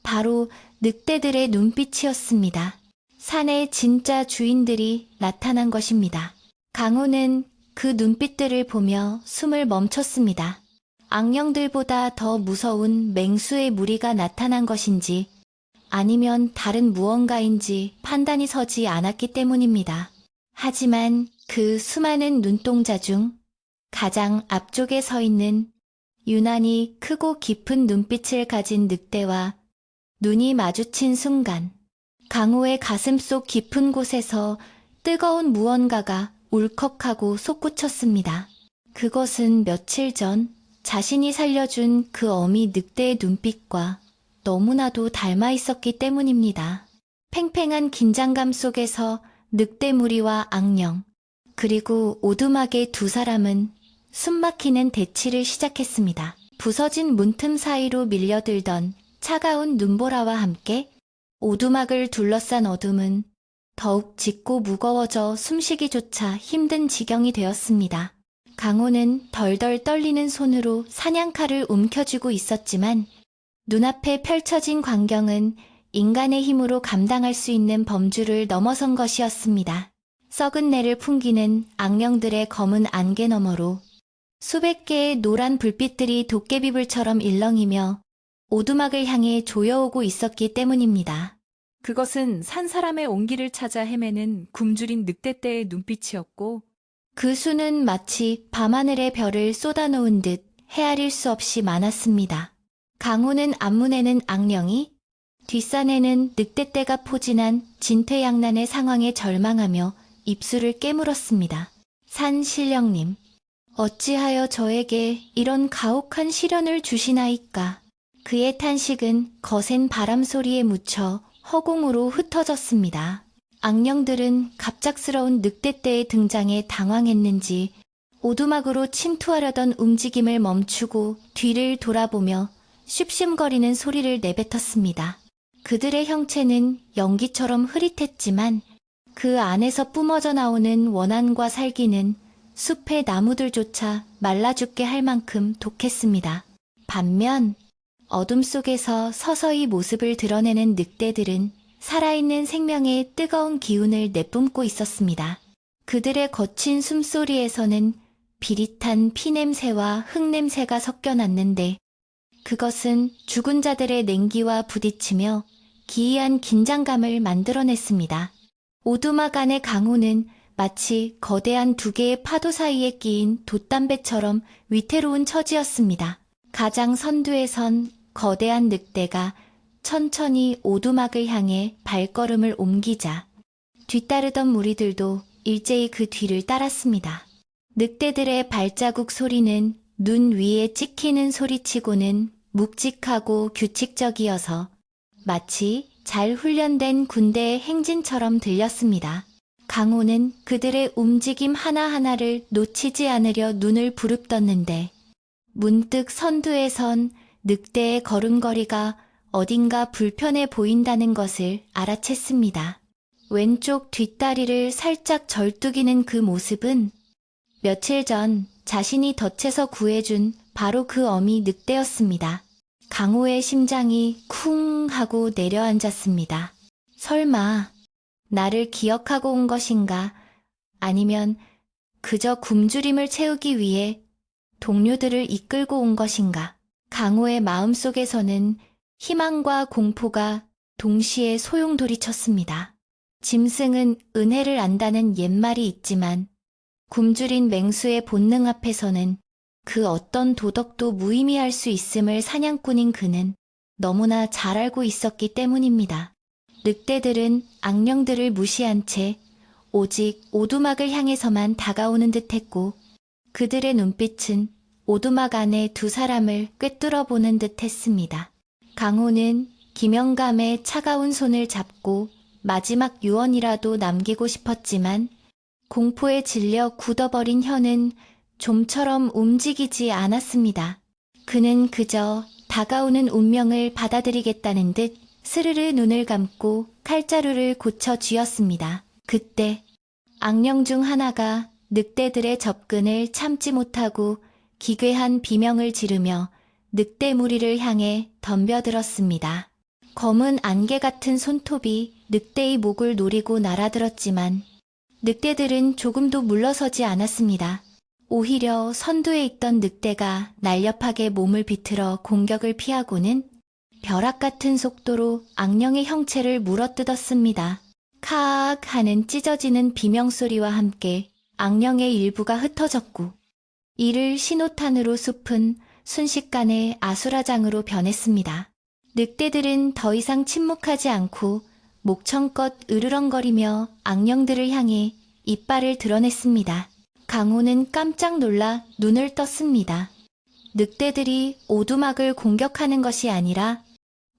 바로 늑대들의 눈빛이었습니다. 산의 진짜 주인들이 나타난 것입니다. 강호는 그 눈빛들을 보며 숨을 멈췄습니다. 악령들보다 더 무서운 맹수의 무리가 나타난 것인지 아니면 다른 무언가인지 판단이 서지 않았기 때문입니다. 하지만 그 수많은 눈동자 중 가장 앞쪽에 서 있는 유난히 크고 깊은 눈빛을 가진 늑대와 눈이 마주친 순간 강호의 가슴속 깊은 곳에서 뜨거운 무언가가 울컥하고 솟구쳤습니다. 그것은 며칠 전 자신이 살려준 그 어미 늑대의 눈빛과 너무나도 닮아 있었기 때문입니다. 팽팽한 긴장감 속에서 늑대 무리와 악령, 그리고 오두막의 두 사람은 숨막히는 대치를 시작했습니다. 부서진 문틈 사이로 밀려들던 차가운 눈보라와 함께 오두막을 둘러싼 어둠은 더욱 짙고 무거워져 숨쉬기조차 힘든 지경이 되었습니다. 강호는 덜덜 떨리는 손으로 사냥칼을 움켜쥐고 있었지만 눈앞에 펼쳐진 광경은 인간의 힘으로 감당할 수 있는 범주를 넘어선 것이었습니다. 썩은 내를 풍기는 악령들의 검은 안개 너머로 수백 개의 노란 불빛들이 도깨비불처럼 일렁이며 오두막을 향해 조여오고 있었기 때문입니다. 그것은 산 사람의 온기를 찾아 헤매는 굶주린 늑대떼의 눈빛이었고 그 수는 마치 밤하늘의 별을 쏟아놓은 듯 헤아릴 수 없이 많았습니다. 강호는 앞문에는 악령이, 뒷산에는 늑대떼가 포진한 진퇴양난의 상황에 절망하며 입술을 깨물었습니다. 산신령님, 어찌하여 저에게 이런 가혹한 시련을 주시나이까. 그의 탄식은 거센 바람 소리에 묻혀 허공으로 흩어졌습니다. 악령들은 갑작스러운 늑대떼의 등장에 당황했는지 오두막으로 침투하려던 움직임을 멈추고 뒤를 돌아보며 쉽쉽거리는 소리를 내뱉었습니다. 그들의 형체는 연기처럼 흐릿했지만 그 안에서 뿜어져 나오는 원한과 살기는 숲의 나무들조차 말라 죽게 할 만큼 독했습니다. 반면 어둠 속에서 서서히 모습을 드러내는 늑대들은 살아있는 생명의 뜨거운 기운을 내뿜고 있었습니다. 그들의 거친 숨소리에서는 비릿한 피냄새와 흙냄새가 섞여 났는데 그것은 죽은 자들의 냉기와 부딪히며 기이한 긴장감을 만들어냈습니다. 오두막 안의 강호는 마치 거대한 두 개의 파도 사이에 끼인 돛담배처럼 위태로운 처지였습니다. 가장 선두에 선 거대한 늑대가 천천히 오두막을 향해 발걸음을 옮기자 뒤따르던 무리들도 일제히 그 뒤를 따랐습니다. 늑대들의 발자국 소리는 눈 위에 찍히는 소리치고는 묵직하고 규칙적이어서 마치 잘 훈련된 군대의 행진처럼 들렸습니다. 강호는 그들의 움직임 하나하나를 놓치지 않으려 눈을 부릅떴는데 문득 선두에 선 늑대의 걸음걸이가 어딘가 불편해 보인다는 것을 알아챘습니다. 왼쪽 뒷다리를 살짝 절뚝이는 그 모습은 며칠 전 자신이 덫에서 구해준 바로 그 어미 늑대였습니다. 강호의 심장이 쿵 하고 내려앉았습니다. 설마 나를 기억하고 온 것인가? 아니면 그저 굶주림을 채우기 위해 동료들을 이끌고 온 것인가? 강호의 마음속에서는 희망과 공포가 동시에 소용돌이쳤습니다. 짐승은 은혜를 안다는 옛말이 있지만 굶주린 맹수의 본능 앞에서는 그 어떤 도덕도 무의미할 수 있음을 사냥꾼인 그는 너무나 잘 알고 있었기 때문입니다. 늑대들은 악령들을 무시한 채 오직 오두막을 향해서만 다가오는 듯했고 그들의 눈빛은 오두막 안에 두 사람을 꿰뚫어 보는 듯했습니다. 강호는 김영감의 차가운 손을 잡고 마지막 유언이라도 남기고 싶었지만 공포에 질려 굳어버린 혀는 좀처럼 움직이지 않았습니다. 그는 그저 다가오는 운명을 받아들이겠다는 듯 스르르 눈을 감고 칼자루를 고쳐 쥐었습니다. 그때 악령 중 하나가 늑대들의 접근을 참지 못하고 기괴한 비명을 지르며 늑대 무리를 향해 덤벼들었습니다. 검은 안개 같은 손톱이 늑대의 목을 노리고 날아들었지만 늑대들은 조금도 물러서지 않았습니다. 오히려 선두에 있던 늑대가 날렵하게 몸을 비틀어 공격을 피하고는 벼락 같은 속도로 악령의 형체를 물어뜯었습니다. 카악 하는 찢어지는 비명소리와 함께 악령의 일부가 흩어졌고 이를 신호탄으로 숲은 순식간에 아수라장으로 변했습니다. 늑대들은 더 이상 침묵하지 않고 목청껏 으르렁거리며 악령들을 향해 이빨을 드러냈습니다. 강호는 깜짝 놀라 눈을 떴습니다. 늑대들이 오두막을 공격하는 것이 아니라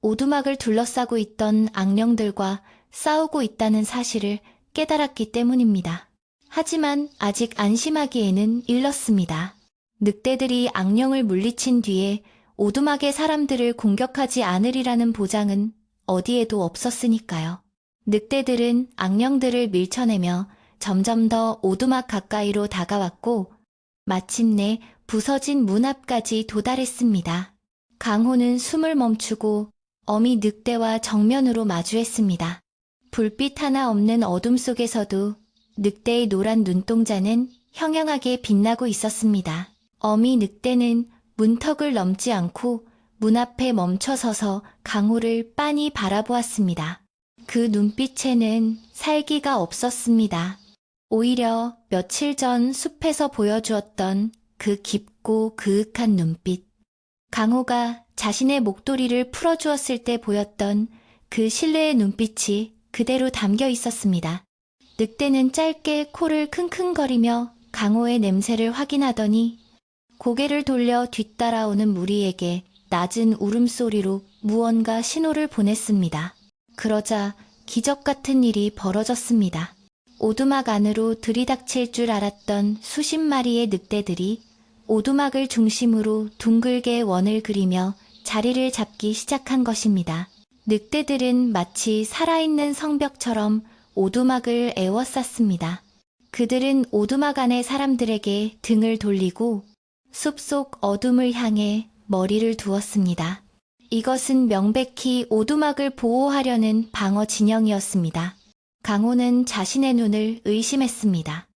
오두막을 둘러싸고 있던 악령들과 싸우고 있다는 사실을 깨달았기 때문입니다. 하지만 아직 안심하기에는 일렀습니다. 늑대들이 악령을 물리친 뒤에 오두막의 사람들을 공격하지 않으리라는 보장은 어디에도 없었으니까요. 늑대들은 악령들을 밀쳐내며 점점 더 오두막 가까이로 다가왔고 마침내 부서진 문 앞까지 도달했습니다. 강호는 숨을 멈추고 어미 늑대와 정면으로 마주했습니다. 불빛 하나 없는 어둠 속에서도 늑대의 노란 눈동자는 형형하게 빛나고 있었습니다. 어미 늑대는 문턱을 넘지 않고 문 앞에 멈춰서서 강호를 빤히 바라보았습니다. 그 눈빛에는 살기가 없었습니다. 오히려 며칠 전 숲에서 보여주었던 그 깊고 그윽한 눈빛. 강호가 자신의 목도리를 풀어주었을 때 보였던 그 신뢰의 눈빛이 그대로 담겨 있었습니다. 늑대는 짧게 코를 킁킁거리며 강호의 냄새를 확인하더니 고개를 돌려 뒤따라오는 무리에게 낮은 울음소리로 무언가 신호를 보냈습니다. 그러자 기적 같은 일이 벌어졌습니다. 오두막 안으로 들이닥칠 줄 알았던 수십 마리의 늑대들이 오두막을 중심으로 둥글게 원을 그리며 자리를 잡기 시작한 것입니다. 늑대들은 마치 살아있는 성벽처럼 오두막을 에워쌌습니다. 그들은 오두막 안의 사람들에게 등을 돌리고 숲속 어둠을 향해 머리를 두었습니다. 이것은 명백히 오두막을 보호하려는 방어 진영이었습니다. 강호는 자신의 눈을 의심했습니다.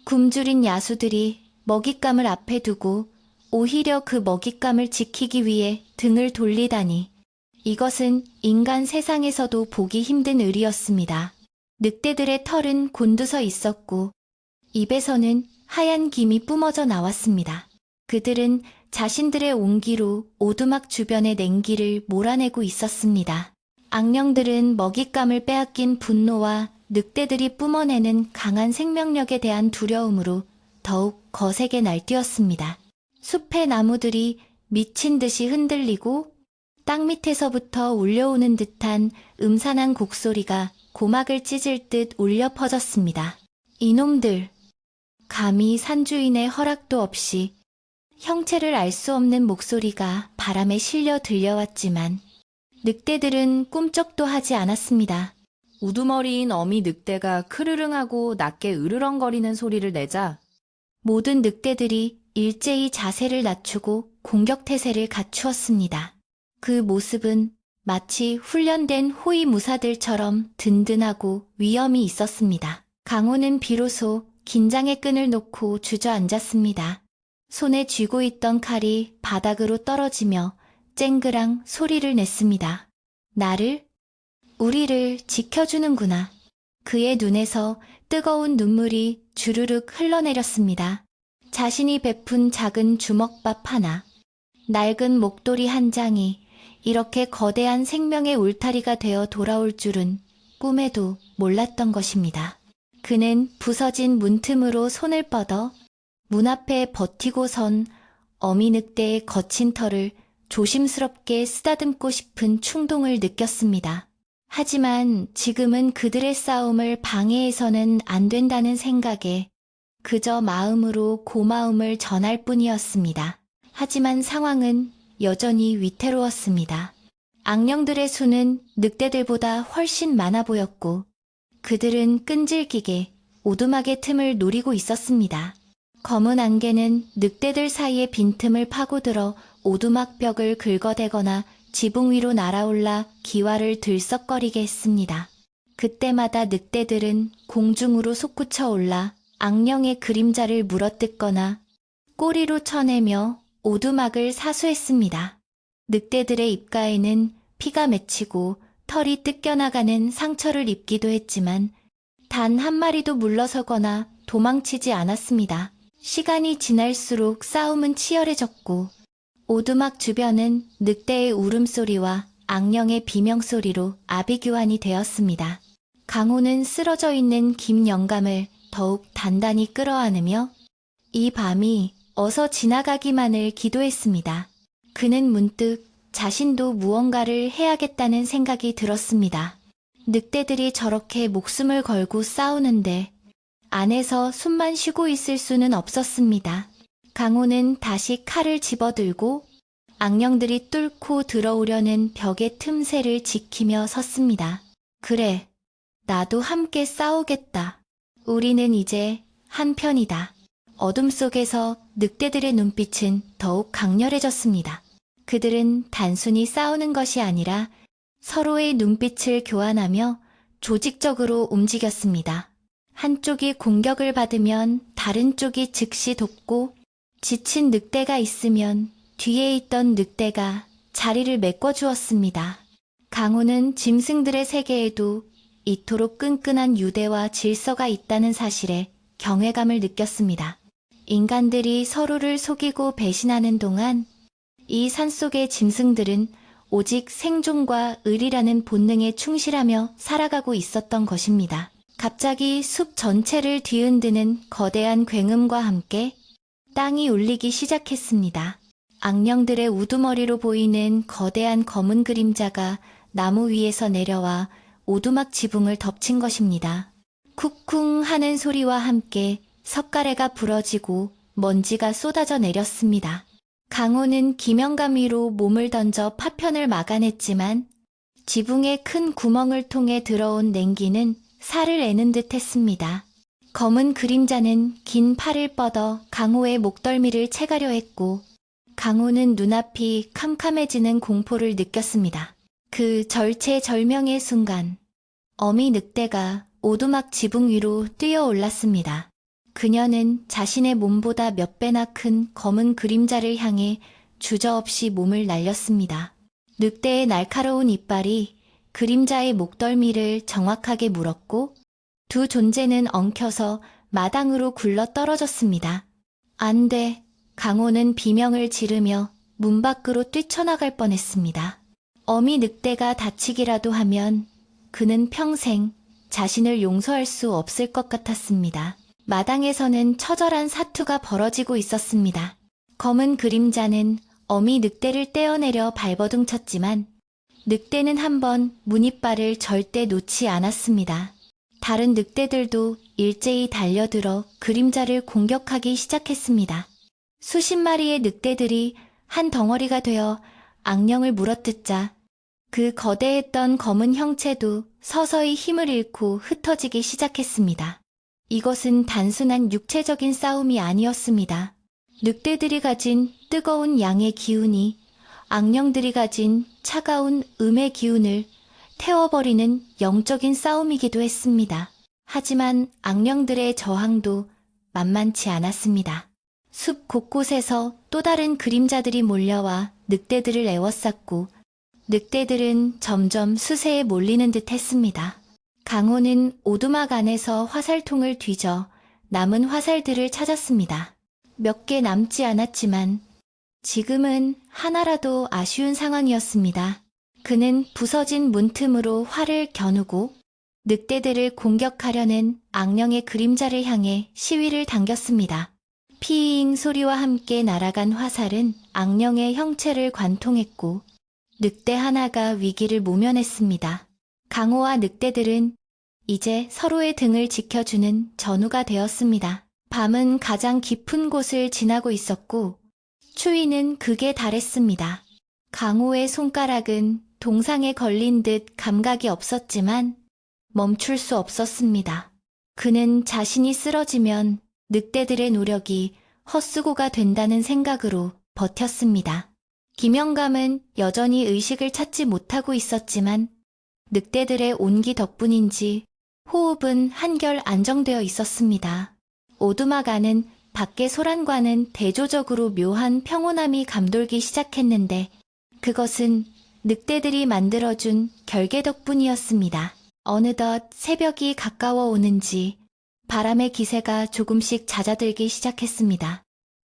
굶주린 야수들이 먹잇감을 앞에 두고 오히려 그 먹잇감을 지키기 위해 등을 돌리다니 이것은 인간 세상에서도 보기 힘든 일이었습니다. 늑대들의 털은 곤두서 있었고 입에서는 하얀 김이 뿜어져 나왔습니다. 그들은 자신들의 온기로 오두막 주변의 냉기를 몰아내고 있었습니다. 악령들은 먹잇감을 빼앗긴 분노와 늑대들이 뿜어내는 강한 생명력에 대한 두려움으로 더욱 거세게 날뛰었습니다. 숲의 나무들이 미친 듯이 흔들리고 땅 밑에서부터 울려오는 듯한 음산한 곡소리가 고막을 찢을 듯 울려 퍼졌습니다. 이놈들! 감히 산주인의 허락도 없이 형체를 알 수 없는 목소리가 바람에 실려 들려왔지만 늑대들은 꿈쩍도 하지 않았습니다. 우두머리인 어미 늑대가 크르릉하고 낮게 으르렁거리는 소리를 내자 모든 늑대들이 일제히 자세를 낮추고 공격 태세를 갖추었습니다. 그 모습은 마치 훈련된 호위 무사들처럼 든든하고 위엄이 있었습니다. 강호는 비로소 긴장의 끈을 놓고 주저앉았습니다. 손에 쥐고 있던 칼이 바닥으로 떨어지며 쨍그랑 소리를 냈습니다. 나를? 우리를 지켜주는구나. 그의 눈에서 뜨거운 눈물이 주르륵 흘러내렸습니다. 자신이 베푼 작은 주먹밥 하나, 낡은 목도리 한 장이 이렇게 거대한 생명의 울타리가 되어 돌아올 줄은 꿈에도 몰랐던 것입니다. 그는 부서진 문틈으로 손을 뻗어 문 앞에 버티고 선 어미 늑대의 거친 털을 조심스럽게 쓰다듬고 싶은 충동을 느꼈습니다. 하지만 지금은 그들의 싸움을 방해해서는 안 된다는 생각에 그저 마음으로 고마움을 전할 뿐이었습니다. 하지만 상황은 여전히 위태로웠습니다. 악령들의 수는 늑대들보다 훨씬 많아 보였고 그들은 끈질기게 오두막의 틈을 노리고 있었습니다. 검은 안개는 늑대들 사이의 빈틈을 파고들어 오두막 벽을 긁어대거나 지붕 위로 날아올라 기와를 들썩거리게 했습니다. 그때마다 늑대들은 공중으로 솟구쳐 올라 악령의 그림자를 물어뜯거나 꼬리로 쳐내며 오두막을 사수했습니다. 늑대들의 입가에는 피가 맺히고 털이 뜯겨나가는 상처를 입기도 했지만 단 한 마리도 물러서거나 도망치지 않았습니다. 시간이 지날수록 싸움은 치열해졌고 오두막 주변은 늑대의 울음소리와 악령의 비명소리로 아비규환이 되었습니다. 강호는 쓰러져 있는 김영감을 더욱 단단히 끌어안으며 이 밤이 어서 지나가기만을 기도했습니다. 그는 문득 자신도 무언가를 해야겠다는 생각이 들었습니다. 늑대들이 저렇게 목숨을 걸고 싸우는데 안에서 숨만 쉬고 있을 수는 없었습니다. 강호는 다시 칼을 집어들고 악령들이 뚫고 들어오려는 벽의 틈새를 지키며 섰습니다. 그래, 나도 함께 싸우겠다. 우리는 이제 한편이다. 어둠 속에서 늑대들의 눈빛은 더욱 강렬해졌습니다. 그들은 단순히 싸우는 것이 아니라 서로의 눈빛을 교환하며 조직적으로 움직였습니다. 한쪽이 공격을 받으면 다른 쪽이 즉시 돕고 지친 늑대가 있으면 뒤에 있던 늑대가 자리를 메꿔주었습니다. 강호는 짐승들의 세계에도 이토록 끈끈한 유대와 질서가 있다는 사실에 경외감을 느꼈습니다. 인간들이 서로를 속이고 배신하는 동안 이 산속의 짐승들은 오직 생존과 의리라는 본능에 충실하며 살아가고 있었던 것입니다. 갑자기 숲 전체를 뒤흔드는 거대한 굉음과 함께 땅이 울리기 시작했습니다. 악령들의 우두머리로 보이는 거대한 검은 그림자가 나무 위에서 내려와 오두막 지붕을 덮친 것입니다. 쿵쿵 하는 소리와 함께 석가래가 부러지고 먼지가 쏟아져 내렸습니다. 강호는 김영감 위로 몸을 던져 파편을 막아냈지만 지붕의 큰 구멍을 통해 들어온 냉기는 살을 애는 듯 했습니다. 검은 그림자는 긴 팔을 뻗어 강호의 목덜미를 채가려 했고 강호는 눈앞이 캄캄해지는 공포를 느꼈습니다. 그 절체절명의 순간 어미 늑대가 오두막 지붕 위로 뛰어 올랐습니다. 그녀는 자신의 몸보다 몇 배나 큰 검은 그림자를 향해 주저없이 몸을 날렸습니다. 늑대의 날카로운 이빨이 그림자의 목덜미를 정확하게 물었고 두 존재는 엉켜서 마당으로 굴러 떨어졌습니다. 안 돼. 강호는 비명을 지르며 문 밖으로 뛰쳐나갈 뻔했습니다. 어미 늑대가 다치기라도 하면 그는 평생 자신을 용서할 수 없을 것 같았습니다. 마당에서는 처절한 사투가 벌어지고 있었습니다. 검은 그림자는 어미 늑대를 떼어내려 발버둥쳤지만 늑대는 한번 문이빨을 절대 놓지 않았습니다. 다른 늑대들도 일제히 달려들어 그림자를 공격하기 시작했습니다. 수십 마리의 늑대들이 한 덩어리가 되어 악령을 물어뜯자 그 거대했던 검은 형체도 서서히 힘을 잃고 흩어지기 시작했습니다. 이것은 단순한 육체적인 싸움이 아니었습니다. 늑대들이 가진 뜨거운 양의 기운이 악령들이 가진 차가운 음의 기운을 태워버리는 영적인 싸움이기도 했습니다. 하지만 악령들의 저항도 만만치 않았습니다. 숲 곳곳에서 또 다른 그림자들이 몰려와 늑대들을 에워쌌고 늑대들은 점점 수세에 몰리는 듯 했습니다. 강호는 오두막 안에서 화살통을 뒤져 남은 화살들을 찾았습니다. 몇 개 남지 않았지만 지금은 하나라도 아쉬운 상황이었습니다. 그는 부서진 문틈으로 활을 겨누고 늑대들을 공격하려는 악령의 그림자를 향해 시위를 당겼습니다. 피잉 소리와 함께 날아간 화살은 악령의 형체를 관통했고 늑대 하나가 위기를 모면했습니다. 강호와 늑대들은 이제 서로의 등을 지켜주는 전우가 되었습니다. 밤은 가장 깊은 곳을 지나고 있었고 추위는 극에 달했습니다. 강호의 손가락은 동상에 걸린 듯 감각이 없었지만 멈출 수 없었습니다. 그는 자신이 쓰러지면 늑대들의 노력이 헛수고가 된다는 생각으로 버텼습니다. 김영감은 여전히 의식을 찾지 못하고 있었지만 늑대들의 온기 덕분인지 호흡은 한결 안정되어 있었습니다. 오두막 안은 밖의 소란과는 대조적으로 묘한 평온함이 감돌기 시작했는데 그것은 늑대들이 만들어준 결계 덕분이었습니다. 어느덧 새벽이 가까워 오는지 바람의 기세가 조금씩 잦아들기 시작했습니다.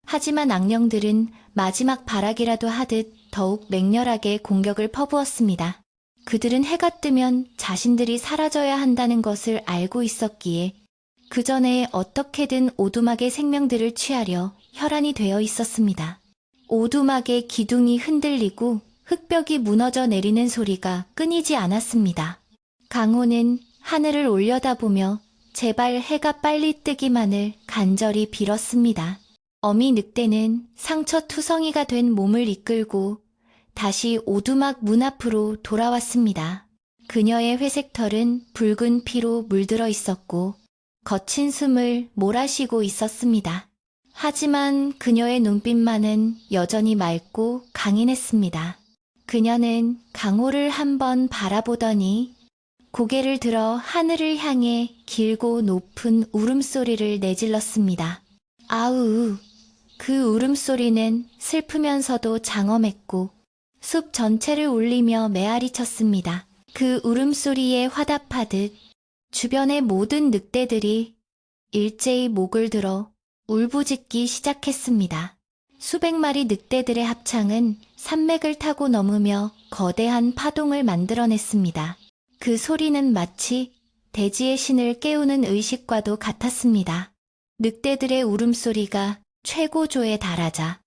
하지만 악령들은 마지막 발악이라도 하듯 더욱 맹렬하게 공격을 퍼부었습니다. 그들은 해가 뜨면 자신들이 사라져야 한다는 것을 알고 있었기에 그 전에 어떻게든 오두막의 생명들을 취하려 혈안이 되어 있었습니다. 오두막의 기둥이 흔들리고 흙벽이 무너져 내리는 소리가 끊이지 않았습니다. 강호는 하늘을 올려다보며 제발 해가 빨리 뜨기만을 간절히 빌었습니다. 어미 늑대는 상처투성이가 된 몸을 이끌고 다시 오두막 문 앞으로 돌아왔습니다. 그녀의 회색 털은 붉은 피로 물들어 있었고 거친 숨을 몰아쉬고 있었습니다. 하지만 그녀의 눈빛만은 여전히 맑고 강인했습니다. 그녀는 강호를 한번 바라보더니 고개를 들어 하늘을 향해 길고 높은 울음소리를 내질렀습니다. 아우! 그 울음소리는 슬프면서도 장엄했고 숲 전체를 울리며 메아리쳤습니다. 그 울음소리에 화답하듯 주변의 모든 늑대들이 일제히 목을 들어 울부짖기 시작했습니다. 수백 마리 늑대들의 합창은 산맥을 타고 넘으며 거대한 파동을 만들어냈습니다. 그 소리는 마치 대지의 신을 깨우는 의식과도 같았습니다. 늑대들의 울음소리가 최고조에 달하자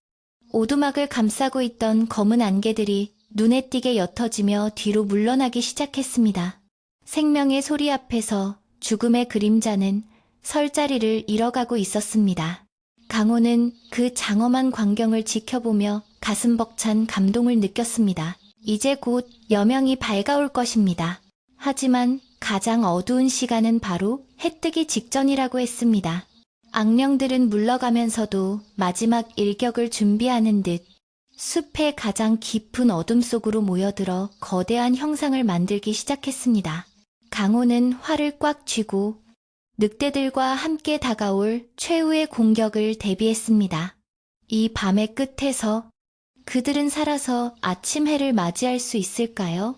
오두막을 감싸고 있던 검은 안개들이 눈에 띄게 옅어지며 뒤로 물러나기 시작했습니다. 생명의 소리 앞에서 죽음의 그림자는 설 자리를 잃어가고 있었습니다. 강호는 그 장엄한 광경을 지켜보며 가슴 벅찬 감동을 느꼈습니다. 이제 곧 여명이 밝아올 것입니다. 하지만 가장 어두운 시간은 바로 해 뜨기 직전이라고 했습니다. 악령들은 물러가면서도 마지막 일격을 준비하는 듯 숲의 가장 깊은 어둠 속으로 모여들어 거대한 형상을 만들기 시작했습니다. 강호는 활을 꽉 쥐고 늑대들과 함께 다가올 최후의 공격을 대비했습니다. 이 밤의 끝에서 그들은 살아서 아침 해를 맞이할 수 있을까요?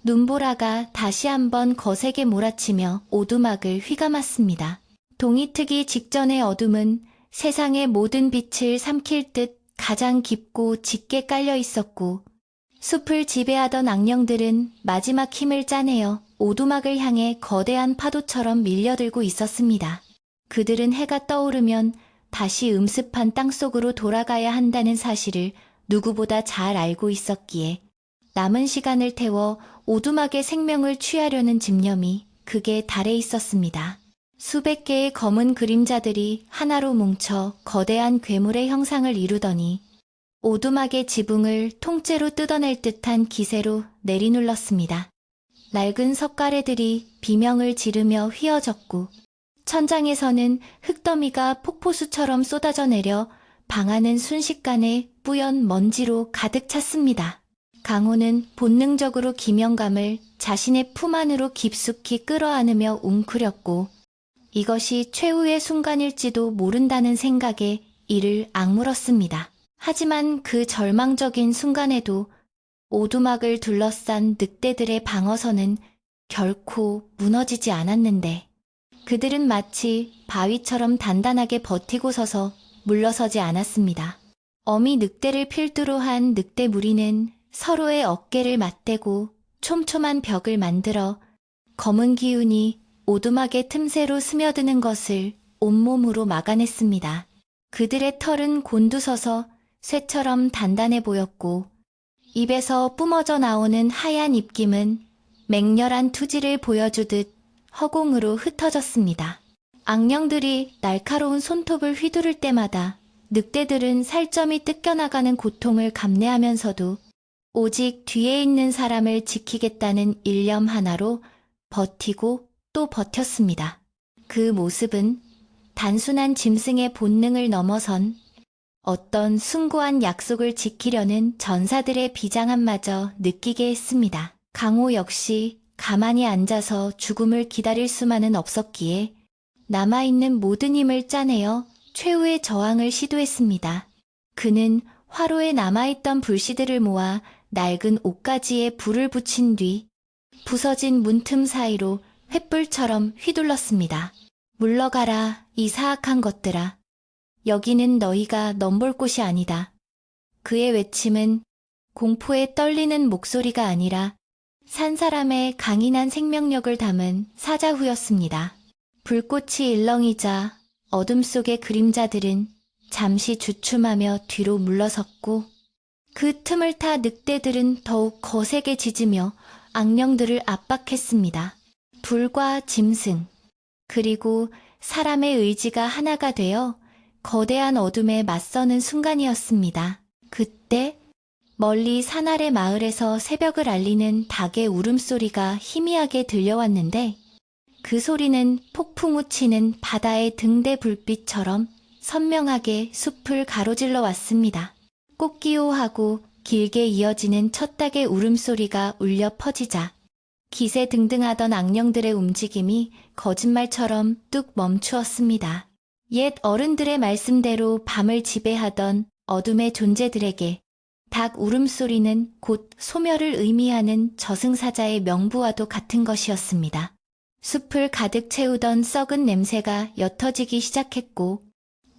눈보라가 다시 한번 거세게 몰아치며 오두막을 휘감았습니다. 동이 트기 직전의 어둠은 세상의 모든 빛을 삼킬 듯 가장 깊고 짙게 깔려 있었고 숲을 지배하던 악령들은 마지막 힘을 짜내어 오두막을 향해 거대한 파도처럼 밀려들고 있었습니다. 그들은 해가 떠오르면 다시 음습한 땅속으로 돌아가야 한다는 사실을 누구보다 잘 알고 있었기에 남은 시간을 태워 오두막의 생명을 취하려는 집념이 극에 달해 있었습니다. 수백 개의 검은 그림자들이 하나로 뭉쳐 거대한 괴물의 형상을 이루더니 오두막의 지붕을 통째로 뜯어낼 듯한 기세로 내리눌렀습니다. 낡은 석가래들이 비명을 지르며 휘어졌고 천장에서는 흙더미가 폭포수처럼 쏟아져 내려 방안은 순식간에 뿌연 먼지로 가득 찼습니다. 강호는 본능적으로 김영감을 자신의 품 안으로 깊숙이 끌어안으며 웅크렸고 이것이 최후의 순간일지도 모른다는 생각에 이를 악물었습니다. 하지만 그 절망적인 순간에도 오두막을 둘러싼 늑대들의 방어선은 결코 무너지지 않았는데 그들은 마치 바위처럼 단단하게 버티고 서서 물러서지 않았습니다. 어미 늑대를 필두로 한 늑대 무리는 서로의 어깨를 맞대고 촘촘한 벽을 만들어 검은 기운이 오두막의 틈새로 스며드는 것을 온몸으로 막아냈습니다. 그들의 털은 곤두서서 쇠처럼 단단해 보였고 입에서 뿜어져 나오는 하얀 입김은 맹렬한 투지를 보여주듯 허공으로 흩어졌습니다. 악령들이 날카로운 손톱을 휘두를 때마다 늑대들은 살점이 뜯겨나가는 고통을 감내하면서도 오직 뒤에 있는 사람을 지키겠다는 일념 하나로 버티고 또 버텼습니다. 그 모습은 단순한 짐승의 본능을 넘어선 어떤 숭고한 약속을 지키려는 전사들의 비장함마저 느끼게 했습니다. 강호 역시 가만히 앉아서 죽음을 기다릴 수만은 없었기에 남아있는 모든 힘을 짜내어 최후의 저항을 시도했습니다. 그는 화로에 남아있던 불씨들을 모아 낡은 옷가지에 불을 붙인 뒤 부서진 문틈 사이로 횃불처럼 휘둘렀습니다. 물러가라, 이 사악한 것들아. 여기는 너희가 넘볼 곳이 아니다. 그의 외침은 공포에 떨리는 목소리가 아니라 산 사람의 강인한 생명력을 담은 사자후였습니다. 불꽃이 일렁이자 어둠 속의 그림자들은 잠시 주춤하며 뒤로 물러섰고 그 틈을 타 늑대들은 더욱 거세게 짖으며 악령들을 압박했습니다. 불과 짐승, 그리고 사람의 의지가 하나가 되어 거대한 어둠에 맞서는 순간이었습니다. 그때 멀리 산 아래 마을에서 새벽을 알리는 닭의 울음소리가 희미하게 들려왔는데 그 소리는 폭풍우 치는 바다의 등대 불빛처럼 선명하게 숲을 가로질러 왔습니다. 꽃기호하고 길게 이어지는 첫 닭의 울음소리가 울려 퍼지자 기세등등하던 악령들의 움직임이 거짓말처럼 뚝 멈추었습니다. 옛 어른들의 말씀대로 밤을 지배하던 어둠의 존재들에게 닭 울음소리는 곧 소멸을 의미하는 저승사자의 명부와도 같은 것이었습니다. 숲을 가득 채우던 썩은 냄새가 옅어지기 시작했고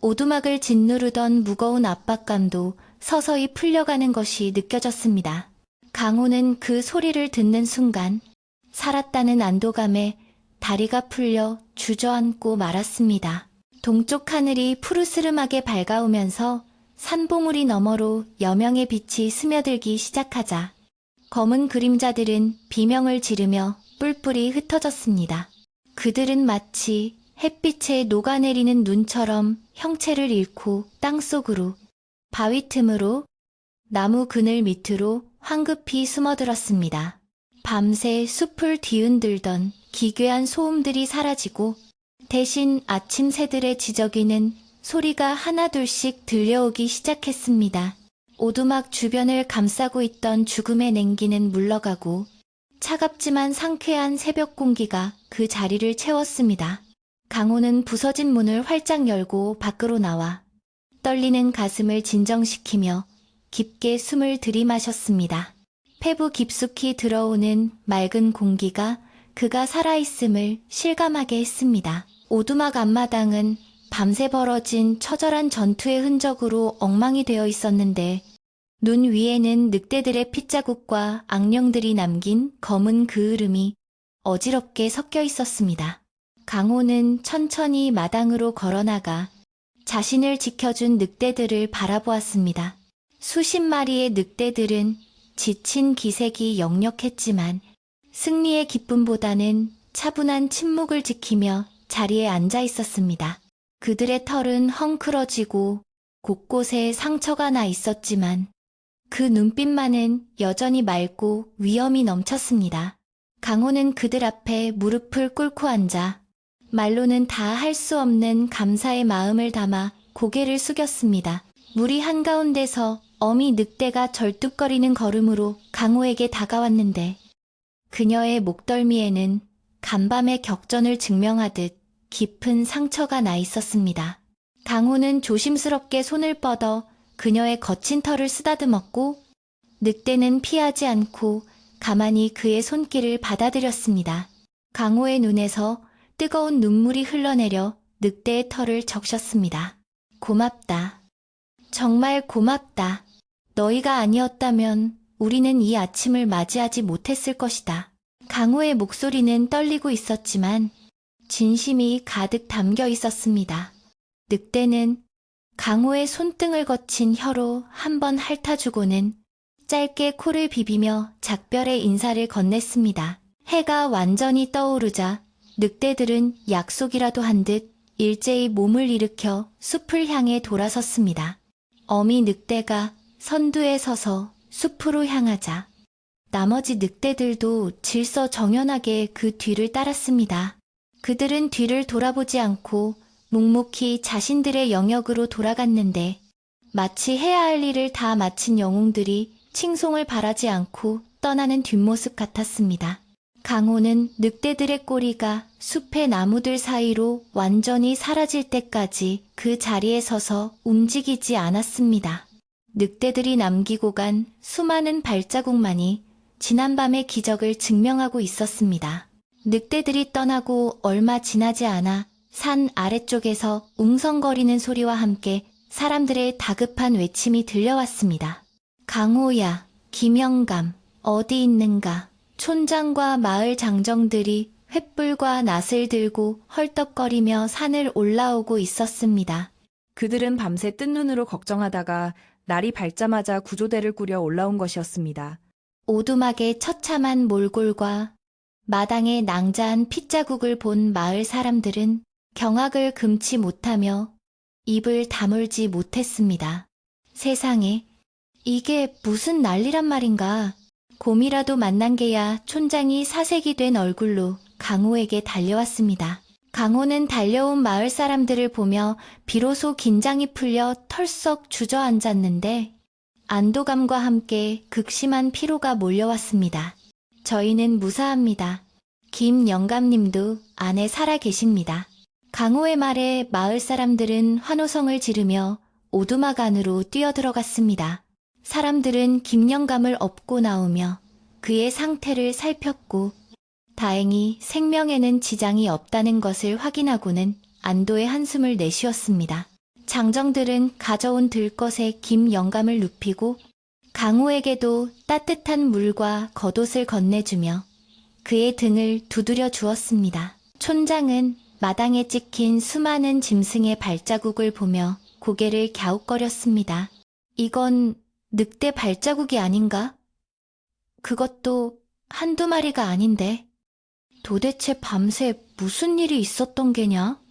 오두막을 짓누르던 무거운 압박감도 서서히 풀려가는 것이 느껴졌습니다. 강호는 그 소리를 듣는 순간 살았다는 안도감에 다리가 풀려 주저앉고 말았습니다. 동쪽 하늘이 푸르스름하게 밝아오면서 산봉우리 너머로 여명의 빛이 스며들기 시작하자 검은 그림자들은 비명을 지르며 뿔뿔이 흩어졌습니다. 그들은 마치 햇빛에 녹아내리는 눈처럼 형체를 잃고 땅속으로, 바위 틈으로, 나무 그늘 밑으로 황급히 숨어들었습니다. 밤새 숲을 뒤흔들던 기괴한 소음들이 사라지고 대신 아침 새들의 지저귀는 소리가 하나둘씩 들려오기 시작했습니다. 오두막 주변을 감싸고 있던 죽음의 냉기는 물러가고 차갑지만 상쾌한 새벽 공기가 그 자리를 채웠습니다. 강호는 부서진 문을 활짝 열고 밖으로 나와 떨리는 가슴을 진정시키며 깊게 숨을 들이마셨습니다. 폐부 깊숙이 들어오는 맑은 공기가 그가 살아있음을 실감하게 했습니다. 오두막 앞마당은 밤새 벌어진 처절한 전투의 흔적으로 엉망이 되어 있었는데 눈 위에는 늑대들의 핏자국과 악령들이 남긴 검은 그을음이 어지럽게 섞여 있었습니다. 강호는 천천히 마당으로 걸어나가 자신을 지켜준 늑대들을 바라보았습니다. 수십 마리의 늑대들은 지친 기색이 역력했지만 승리의 기쁨보다는 차분한 침묵을 지키며 자리에 앉아 있었습니다. 그들의 털은 헝클어지고 곳곳에 상처가 나 있었지만 그 눈빛만은 여전히 맑고 위엄이 넘쳤습니다. 강호는 그들 앞에 무릎을 꿇고 앉아 말로는 다 할 수 없는 감사의 마음을 담아 고개를 숙였습니다. 무리 한가운데서 어미 늑대가 절뚝거리는 걸음으로 강호에게 다가왔는데 그녀의 목덜미에는 간밤의 격전을 증명하듯 깊은 상처가 나 있었습니다. 강호는 조심스럽게 손을 뻗어 그녀의 거친 털을 쓰다듬었고 늑대는 피하지 않고 가만히 그의 손길을 받아들였습니다. 강호의 눈에서 뜨거운 눈물이 흘러내려 늑대의 털을 적셨습니다. 고맙다. 정말 고맙다. 너희가 아니었다면 우리는 이 아침을 맞이하지 못했을 것이다. 강호의 목소리는 떨리고 있었지만 진심이 가득 담겨 있었습니다. 늑대는 강호의 손등을 거친 혀로 한번 핥아주고는 짧게 코를 비비며 작별의 인사를 건넸습니다. 해가 완전히 떠오르자 늑대들은 약속이라도 한 듯 일제히 몸을 일으켜 숲을 향해 돌아섰습니다. 어미 늑대가 선두에 서서 숲으로 향하자 나머지 늑대들도 질서정연하게 그 뒤를 따랐습니다. 그들은 뒤를 돌아보지 않고 묵묵히 자신들의 영역으로 돌아갔는데 마치 해야 할 일을 다 마친 영웅들이 칭송을 바라지 않고 떠나는 뒷모습 같았습니다. 강호는 늑대들의 꼬리가 숲의 나무들 사이로 완전히 사라질 때까지 그 자리에 서서 움직이지 않았습니다. 늑대들이 남기고 간 수많은 발자국만이 지난밤의 기적을 증명하고 있었습니다. 늑대들이 떠나고 얼마 지나지 않아 산 아래쪽에서 웅성거리는 소리와 함께 사람들의 다급한 외침이 들려왔습니다. 강호야, 김영감, 어디 있는가? 촌장과 마을 장정들이 횃불과 낫을 들고 헐떡거리며 산을 올라오고 있었습니다. 그들은 밤새 뜬 눈으로 걱정하다가 날이 밝자마자 구조대를 꾸려 올라온 것이었습니다. 오두막의 처참한 몰골과 마당의 낭자한 핏자국을 본 마을 사람들은 경악을 금치 못하며 입을 다물지 못했습니다. 세상에, 이게 무슨 난리란 말인가? 곰이라도 만난 게야 촌장이 사색이 된 얼굴로 강호에게 달려왔습니다. 강호는 달려온 마을 사람들을 보며 비로소 긴장이 풀려 털썩 주저앉았는데 안도감과 함께 극심한 피로가 몰려왔습니다. 저희는 무사합니다. 김 영감님도 안에 살아 계십니다. 강호의 말에 마을 사람들은 환호성을 지르며 오두막 안으로 뛰어들어갔습니다. 사람들은 김 영감을 업고 나오며 그의 상태를 살폈고 다행히 생명에는 지장이 없다는 것을 확인하고는 안도의 한숨을 내쉬었습니다. 장정들은 가져온 들것에 김 영감을 눕히고 강호에게도 따뜻한 물과 겉옷을 건네주며 그의 등을 두드려 주었습니다. 촌장은 마당에 찍힌 수많은 짐승의 발자국을 보며 고개를 갸웃거렸습니다. 이건 늑대 발자국이 아닌가? 그것도 한두 마리가 아닌데 도대체 밤새 무슨 일이 있었던 게냐?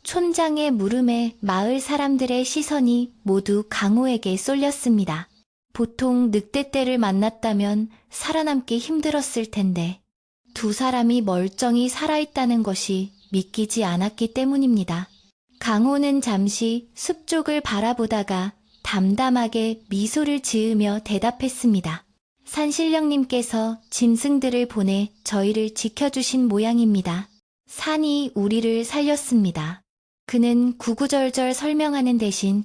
촌장의 물음에 마을 사람들의 시선이 모두 강호에게 쏠렸습니다. 보통 늑대떼를 만났다면 살아남기 힘들었을 텐데 두 사람이 멀쩡히 살아있다는 것이 믿기지 않았기 때문입니다. 강호는 잠시 숲 쪽을 바라보다가 담담하게 미소를 지으며 대답했습니다. 산신령님께서 짐승들을 보내 저희를 지켜주신 모양입니다. 산이 우리를 살렸습니다. 그는 구구절절 설명하는 대신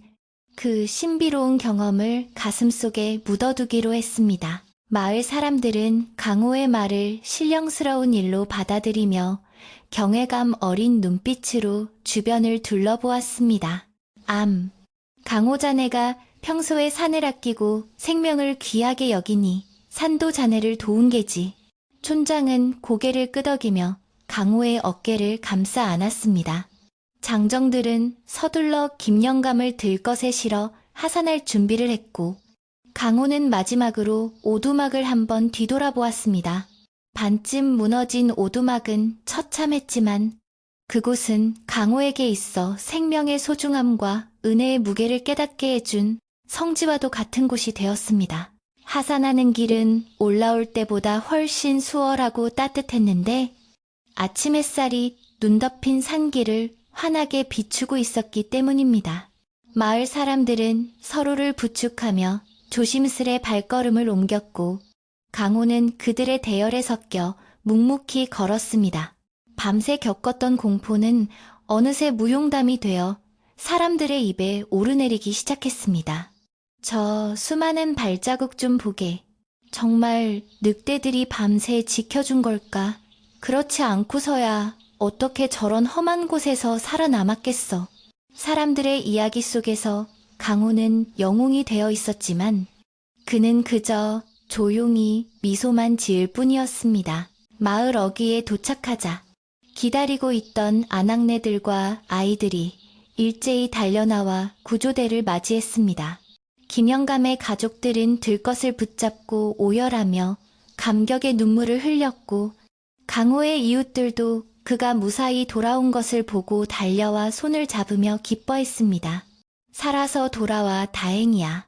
그 신비로운 경험을 가슴속에 묻어두기로 했습니다. 마을 사람들은 강호의 말을 신령스러운 일로 받아들이며 경외감 어린 눈빛으로 주변을 둘러보았습니다. 강호 자네가 평소에 산을 아끼고 생명을 귀하게 여기니 산도 자네를 도운 게지. 촌장은 고개를 끄덕이며 강호의 어깨를 감싸 안았습니다. 장정들은 서둘러 김영감을 들것에 실어 하산할 준비를 했고 강호는 마지막으로 오두막을 한번 뒤돌아보았습니다. 반쯤 무너진 오두막은 처참했지만 그곳은 강호에게 있어 생명의 소중함과 은혜의 무게를 깨닫게 해준 성지와도 같은 곳이 되었습니다. 하산하는 길은 올라올 때보다 훨씬 수월하고 따뜻했는데 아침 햇살이 눈 덮인 산길을 환하게 비추고 있었기 때문입니다. 마을 사람들은 서로를 부축하며 조심스레 발걸음을 옮겼고 강호는 그들의 대열에 섞여 묵묵히 걸었습니다. 밤새 겪었던 공포는 어느새 무용담이 되어 사람들의 입에 오르내리기 시작했습니다. 저 수많은 발자국 좀 보게. 정말 늑대들이 밤새 지켜준 걸까? 그렇지 않고서야 어떻게 저런 험한 곳에서 살아남았겠어. 사람들의 이야기 속에서 강호는 영웅이 되어 있었지만 그는 그저 조용히 미소만 지을 뿐이었습니다. 마을 어귀에 도착하자 기다리고 있던 아낙네들과 아이들이 일제히 달려나와 구조대를 맞이했습니다. 김영감의 가족들은 들것을 붙잡고 오열하며 감격의 눈물을 흘렸고 강호의 이웃들도 그가 무사히 돌아온 것을 보고 달려와 손을 잡으며 기뻐했습니다. 살아서 돌아와 다행이야.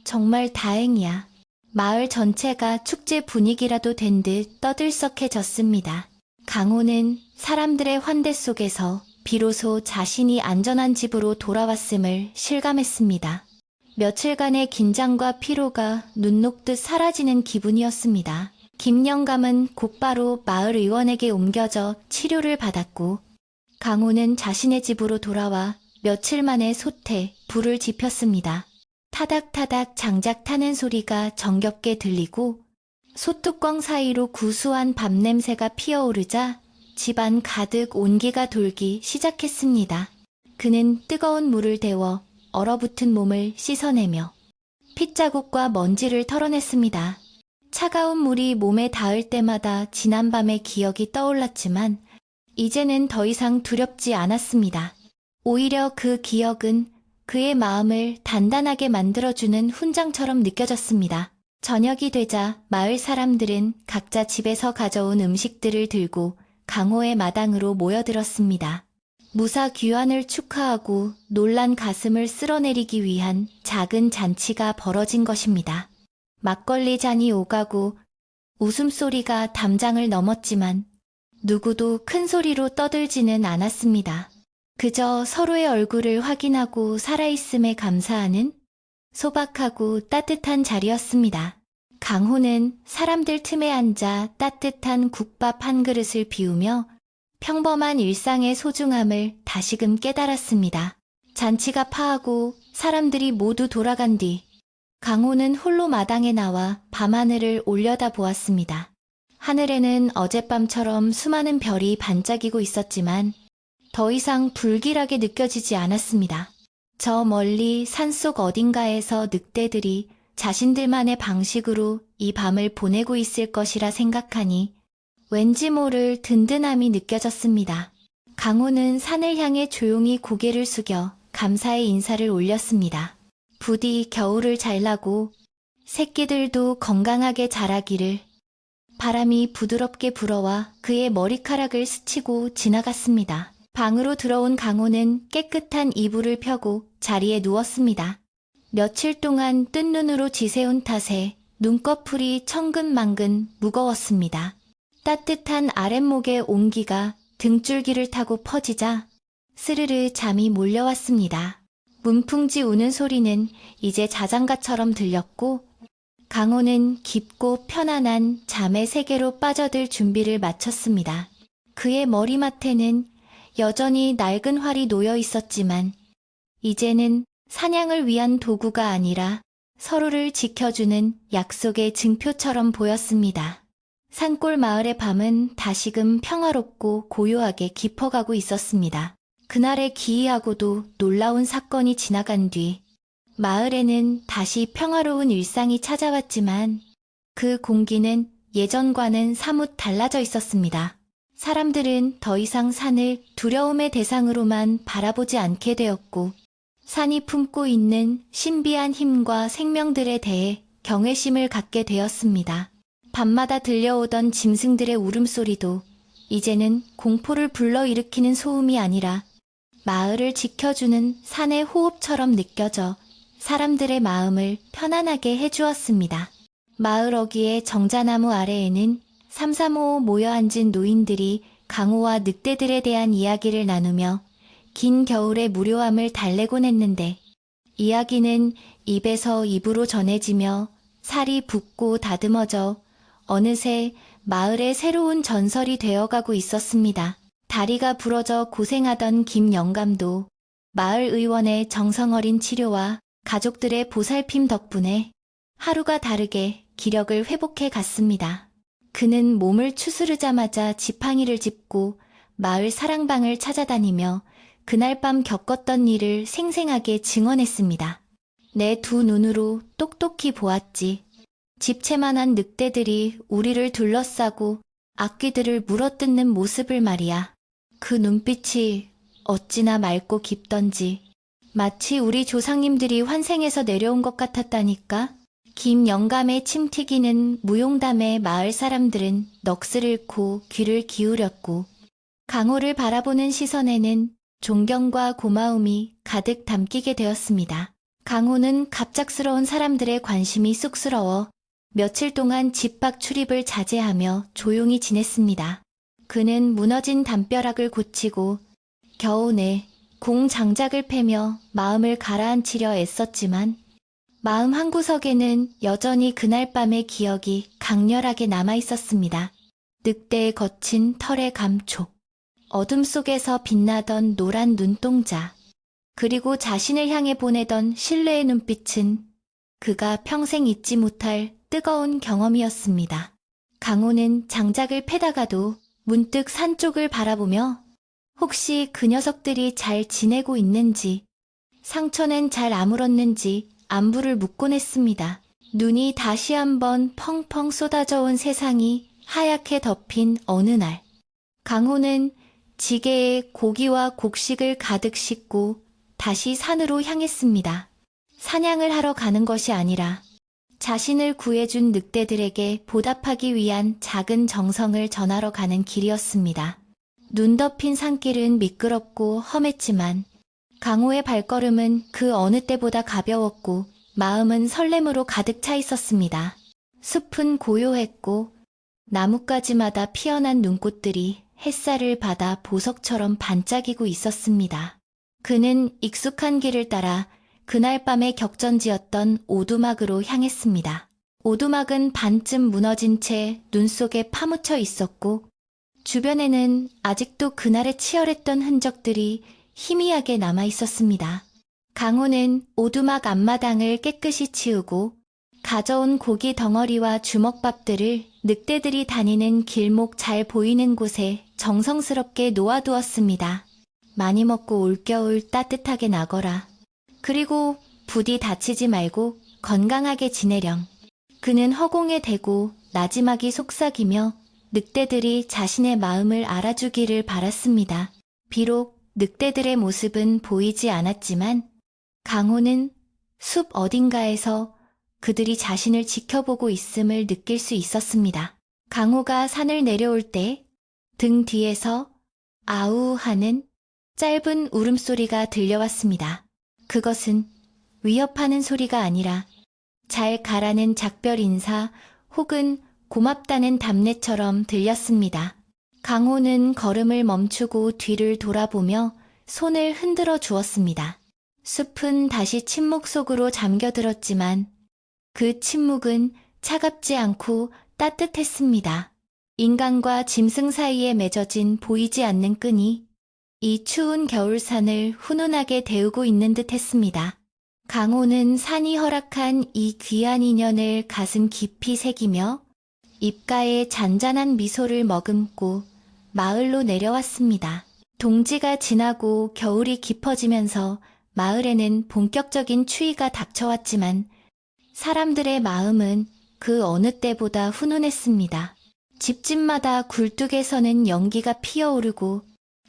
정말 다행이야. 마을 전체가 축제 분위기라도 된 듯 떠들썩해졌습니다. 강호는 사람들의 환대 속에서 비로소 자신이 안전한 집으로 돌아왔음을 실감했습니다. 며칠간의 긴장과 피로가 눈 녹듯 사라지는 기분이었습니다. 김 영감은 곧바로 마을 의원에게 옮겨져 치료를 받았고, 강호는 자신의 집으로 돌아와 며칠 만에 솥에 불을 지폈습니다. 타닥타닥 장작 타는 소리가 정겹게 들리고 솥뚜껑 사이로 구수한 밥 냄새가 피어오르자 집안 가득 온기가 돌기 시작했습니다. 그는 뜨거운 물을 데워 얼어붙은 몸을 씻어내며 핏자국과 먼지를 털어냈습니다. 차가운 물이 몸에 닿을 때마다 지난밤의 기억이 떠올랐지만 이제는 더 이상 두렵지 않았습니다. 오히려 그 기억은 그의 마음을 단단하게 만들어주는 훈장처럼 느껴졌습니다. 저녁이 되자 마을 사람들은 각자 집에서 가져온 음식들을 들고 강호의 마당으로 모여들었습니다. 무사 귀환을 축하하고 놀란 가슴을 쓸어내리기 위한 작은 잔치가 벌어진 것입니다. 막걸리 잔이 오가고 웃음소리가 담장을 넘었지만 누구도 큰 소리로 떠들지는 않았습니다. 그저 서로의 얼굴을 확인하고 살아있음에 감사하는 소박하고 따뜻한 자리였습니다. 강호는 사람들 틈에 앉아 따뜻한 국밥 한 그릇을 비우며 평범한 일상의 소중함을 다시금 깨달았습니다. 잔치가 파하고 사람들이 모두 돌아간 뒤 강호는 홀로 마당에 나와 밤하늘을 올려다보았습니다. 하늘에는 어젯밤처럼 수많은 별이 반짝이고 있었지만 더 이상 불길하게 느껴지지 않았습니다. 저 멀리 산속 어딘가에서 늑대들이 자신들만의 방식으로 이 밤을 보내고 있을 것이라 생각하니 왠지 모를 든든함이 느껴졌습니다. 강호는 산을 향해 조용히 고개를 숙여 감사의 인사를 올렸습니다. 부디 겨울을 잘 나고 새끼들도 건강하게 자라기를. 바람이 부드럽게 불어와 그의 머리카락을 스치고 지나갔습니다. 방으로 들어온 강호는 깨끗한 이불을 펴고 자리에 누웠습니다. 며칠 동안 뜬 눈으로 지새운 탓에 눈꺼풀이 천근만근 무거웠습니다. 따뜻한 아랫목의 온기가 등줄기를 타고 퍼지자 스르르 잠이 몰려왔습니다. 문풍지 우는 소리는 이제 자장가처럼 들렸고 강호는 깊고 편안한 잠의 세계로 빠져들 준비를 마쳤습니다. 그의 머리맡에는 여전히 낡은 활이 놓여 있었지만 이제는 사냥을 위한 도구가 아니라 서로를 지켜주는 약속의 증표처럼 보였습니다. 산골 마을의 밤은 다시금 평화롭고 고요하게 깊어가고 있었습니다. 그날의 기이하고도 놀라운 사건이 지나간 뒤 마을에는 다시 평화로운 일상이 찾아왔지만 그 공기는 예전과는 사뭇 달라져 있었습니다. 사람들은 더 이상 산을 두려움의 대상으로만 바라보지 않게 되었고 산이 품고 있는 신비한 힘과 생명들에 대해 경외심을 갖게 되었습니다. 밤마다 들려오던 짐승들의 울음소리도 이제는 공포를 불러일으키는 소음이 아니라 마을을 지켜주는 산의 호흡처럼 느껴져 사람들의 마음을 편안하게 해주었습니다. 마을 어귀의 정자나무 아래에는 삼삼오오 모여 앉은 노인들이 강호와 늑대들에 대한 이야기를 나누며 긴 겨울의 무료함을 달래곤 했는데 이야기는 입에서 입으로 전해지며 살이 붓고 다듬어져 어느새 마을의 새로운 전설이 되어가고 있었습니다. 다리가 부러져 고생하던 김 영감도 마을 의원의 정성어린 치료와 가족들의 보살핌 덕분에 하루가 다르게 기력을 회복해 갔습니다. 그는 몸을 추스르자마자 지팡이를 짚고 마을 사랑방을 찾아다니며 그날 밤 겪었던 일을 생생하게 증언했습니다. 내 두 눈으로 똑똑히 보았지. 집채만한 늑대들이 우리를 둘러싸고 악귀들을 물어뜯는 모습을 말이야. 그 눈빛이 어찌나 맑고 깊던지 마치 우리 조상님들이 환생해서 내려온 것 같았다니까. 김 영감의 침 튀기는 무용담에 마을 사람들은 넋을 잃고 귀를 기울였고 강호를 바라보는 시선에는 존경과 고마움이 가득 담기게 되었습니다. 강호는 갑작스러운 사람들의 관심이 쑥스러워 며칠 동안 집 밖 출입을 자제하며 조용히 지냈습니다. 그는 무너진 담벼락을 고치고 겨우내 공장작을 패며 마음을 가라앉히려 애썼지만 마음 한구석에는 여전히 그날 밤의 기억이 강렬하게 남아있었습니다. 늑대의 거친 털의 감촉, 어둠 속에서 빛나던 노란 눈동자, 그리고 자신을 향해 보내던 신뢰의 눈빛은 그가 평생 잊지 못할 뜨거운 경험이었습니다. 강호는 장작을 패다가도 문득 산 쪽을 바라보며 혹시 그 녀석들이 잘 지내고 있는지, 상처는 잘 아물었는지 안부를 묻곤 했습니다. 눈이 다시 한번 펑펑 쏟아져 온 세상이 하얗게 덮인 어느 날, 강호는 지게에 고기와 곡식을 가득 싣고 다시 산으로 향했습니다. 사냥을 하러 가는 것이 아니라 자신을 구해준 늑대들에게 보답하기 위한 작은 정성을 전하러 가는 길이었습니다. 눈 덮인 산길은 미끄럽고 험했지만 강호의 발걸음은 그 어느 때보다 가벼웠고 마음은 설렘으로 가득 차 있었습니다. 숲은 고요했고 나뭇가지마다 피어난 눈꽃들이 햇살을 받아 보석처럼 반짝이고 있었습니다. 그는 익숙한 길을 따라 그날 밤의 격전지였던 오두막으로 향했습니다. 오두막은 반쯤 무너진 채 눈 속에 파묻혀 있었고 주변에는 아직도 그날의 치열했던 흔적들이 희미하게 남아 있었습니다. 강호는 오두막 앞마당을 깨끗이 치우고 가져온 고기 덩어리와 주먹밥들을 늑대들이 다니는 길목 잘 보이는 곳에 정성스럽게 놓아두었습니다. 많이 먹고 올겨울 따뜻하게 나거라. 그리고 부디 다치지 말고 건강하게 지내렴. 그는 허공에 대고 나지막이 속삭이며 늑대들이 자신의 마음을 알아주기를 바랐습니다. 비록 늑대들의 모습은 보이지 않았지만 강호는 숲 어딘가에서 그들이 자신을 지켜보고 있음을 느낄 수 있었습니다. 강호가 산을 내려올 때 등 뒤에서 아우 하는 짧은 울음소리가 들려왔습니다. 그것은 위협하는 소리가 아니라 잘 가라는 작별 인사 혹은 고맙다는 답례처럼 들렸습니다. 강호는 걸음을 멈추고 뒤를 돌아보며 손을 흔들어 주었습니다. 숲은 다시 침묵 속으로 잠겨들었지만 그 침묵은 차갑지 않고 따뜻했습니다. 인간과 짐승 사이에 맺어진 보이지 않는 끈이 이 추운 겨울산을 훈훈하게 데우고 있는 듯 했습니다. 강호는 산이 허락한 이 귀한 인연을 가슴 깊이 새기며 입가에 잔잔한 미소를 머금고 마을로 내려왔습니다. 동지가 지나고 겨울이 깊어지면서 마을에는 본격적인 추위가 닥쳐왔지만 사람들의 마음은 그 어느 때보다 훈훈했습니다. 집집마다 굴뚝에서는 연기가 피어오르고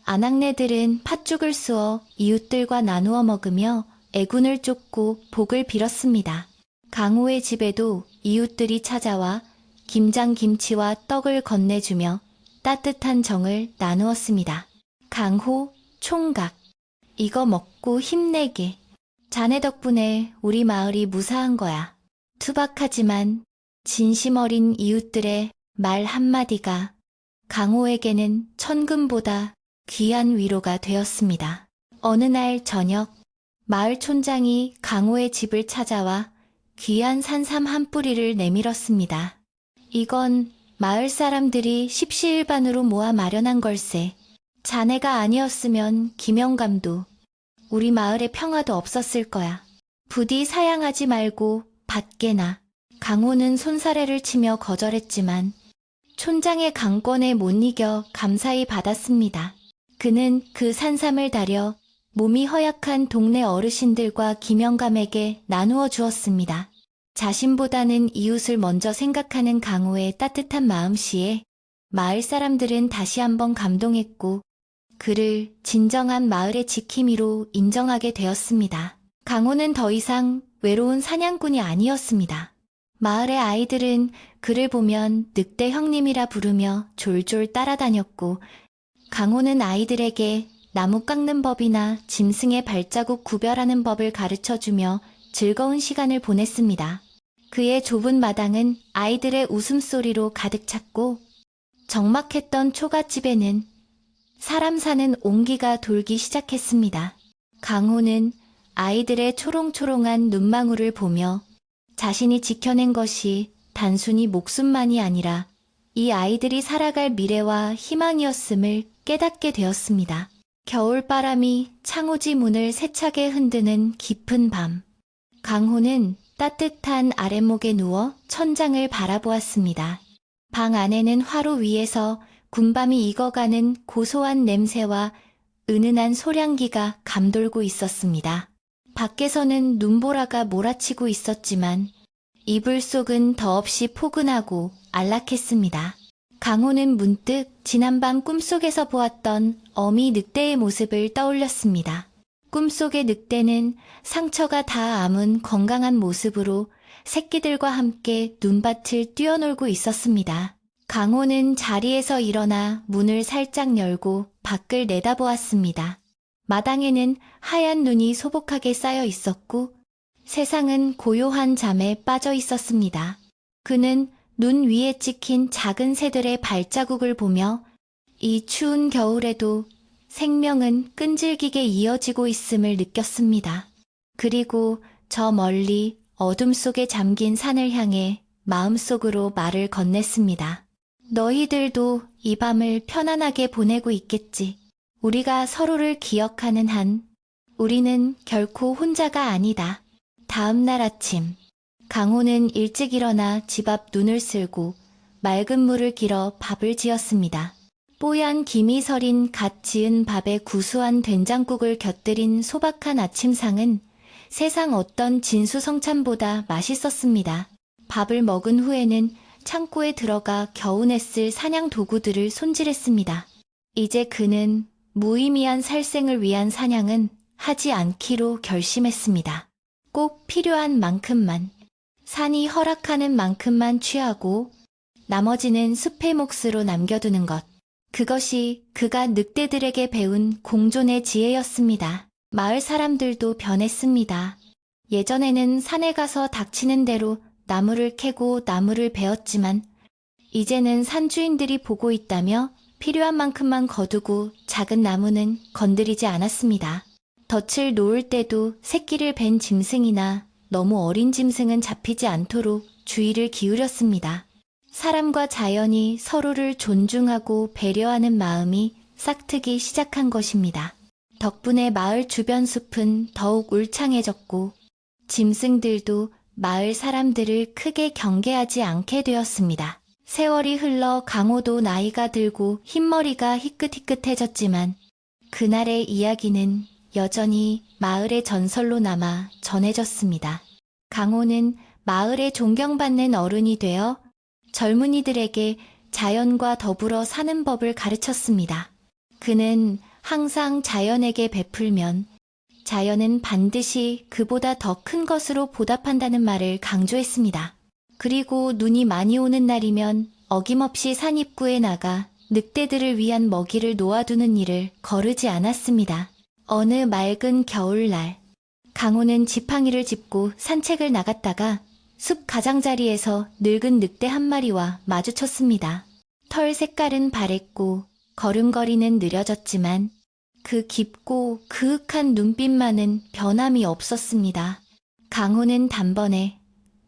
아낙네들은 팥죽을 쑤어 이웃들과 나누어 먹으며 애군을 쫓고 복을 빌었습니다. 강호의 집에도 이웃들이 찾아와 김장김치와 떡을 건네주며 따뜻한 정을 나누었습니다. 강호, 총각, 이거 먹고 힘내게. 자네 덕분에 우리 마을이 무사한 거야. 투박하지만 진심 어린 이웃들의 말 한마디가 강호에게는 천금보다 귀한 위로가 되었습니다. 어느 날 저녁, 마을 촌장이 강호의 집을 찾아와 귀한 산삼 한 뿌리를 내밀었습니다. 이건 마을 사람들이 십시일반으로 모아 마련한 걸세. 자네가 아니었으면 김영감도 우리 마을에 평화도 없었을 거야. 부디 사양하지 말고 받게나. 강호는 손사래를 치며 거절했지만 촌장의 강권에 못 이겨 감사히 받았습니다. 그는 그 산삼을 다려 몸이 허약한 동네 어르신들과 김영감에게 나누어 주었습니다. 자신보다는 이웃을 먼저 생각하는 강호의 따뜻한 마음씨에 마을 사람들은 다시 한번 감동했고 그를 진정한 마을의 지킴이로 인정하게 되었습니다. 강호는 더 이상 외로운 사냥꾼이 아니었습니다. 마을의 아이들은 그를 보면 늑대 형님이라 부르며 졸졸 따라다녔고 강호는 아이들에게 나무 깎는 법이나 짐승의 발자국 구별하는 법을 가르쳐주며 즐거운 시간을 보냈습니다. 그의 좁은 마당은 아이들의 웃음소리로 가득 찼고 적막했던 초가집에는 사람 사는 온기가 돌기 시작했습니다. 강호는 아이들의 초롱초롱한 눈망울을 보며 자신이 지켜낸 것이 단순히 목숨만이 아니라 이 아이들이 살아갈 미래와 희망이었음을 깨닫게 되었습니다. 겨울바람이 창호지 문을 세차게 흔드는 깊은 밤. 강호는 따뜻한 아랫목에 누워 천장을 바라보았습니다. 방 안에는 화로 위에서 군밤이 익어가는 고소한 냄새와 은은한 소량기가 감돌고 있었습니다. 밖에서는 눈보라가 몰아치고 있었지만 이불 속은 더없이 포근하고 안락했습니다. 강호는 문득 지난밤 꿈속에서 보았던 어미 늑대의 모습을 떠올렸습니다. 꿈속의 늑대는 상처가 다 아문 건강한 모습으로 새끼들과 함께 눈밭을 뛰어놀고 있었습니다. 강호는 자리에서 일어나 문을 살짝 열고 밖을 내다보았습니다. 마당에는 하얀 눈이 소복하게 쌓여 있었고 세상은 고요한 잠에 빠져 있었습니다. 그는 눈 위에 찍힌 작은 새들의 발자국을 보며 이 추운 겨울에도 생명은 끈질기게 이어지고 있음을 느꼈습니다. 그리고 저 멀리 어둠 속에 잠긴 산을 향해 마음속으로 말을 건넸습니다. 너희들도 이 밤을 편안하게 보내고 있겠지. 우리가 서로를 기억하는 한 우리는 결코 혼자가 아니다. 다음 날 아침 강호는 일찍 일어나 집 앞 눈을 쓸고 맑은 물을 길어 밥을 지었습니다. 뽀얀 김이 서린 갓 지은 밥에 구수한 된장국을 곁들인 소박한 아침상은 세상 어떤 진수성찬보다 맛있었습니다. 밥을 먹은 후에는 창고에 들어가 겨우 냈을 사냥 도구들을 손질했습니다. 이제 그는 무의미한 살생을 위한 사냥은 하지 않기로 결심했습니다. 꼭 필요한 만큼만, 산이 허락하는 만큼만 취하고 나머지는 숲의 몫으로 남겨두는 것. 그것이 그가 늑대들에게 배운 공존의 지혜였습니다. 마을 사람들도 변했습니다. 예전에는 산에 가서 닥치는 대로 나무를 캐고 나무를 베었지만 이제는 산주인들이 보고 있다며 필요한 만큼만 거두고 작은 나무는 건드리지 않았습니다. 덫을 놓을 때도 새끼를 벤 짐승이나 너무 어린 짐승은 잡히지 않도록 주의를 기울였습니다. 사람과 자연이 서로를 존중하고 배려하는 마음이 싹트기 시작한 것입니다. 덕분에 마을 주변 숲은 더욱 울창해졌고 짐승들도 마을 사람들을 크게 경계하지 않게 되었습니다. 세월이 흘러 강호도 나이가 들고 흰머리가 희끗희끗해졌지만 그날의 이야기는 여전히 마을의 전설로 남아 전해졌습니다. 강호는 마을에 존경받는 어른이 되어 젊은이들에게 자연과 더불어 사는 법을 가르쳤습니다. 그는 항상 자연에게 베풀면 자연은 반드시 그보다 더 큰 것으로 보답한다는 말을 강조했습니다. 그리고 눈이 많이 오는 날이면 어김없이 산 입구에 나가 늑대들을 위한 먹이를 놓아두는 일을 거르지 않았습니다. 어느 맑은 겨울날, 강호는 지팡이를 짚고 산책을 나갔다가 숲 가장자리에서 늙은 늑대 한 마리와 마주쳤습니다. 털 색깔은 바랬고 걸음걸이는 느려졌지만 그 깊고 그윽한 눈빛만은 변함이 없었습니다. 강호는 단번에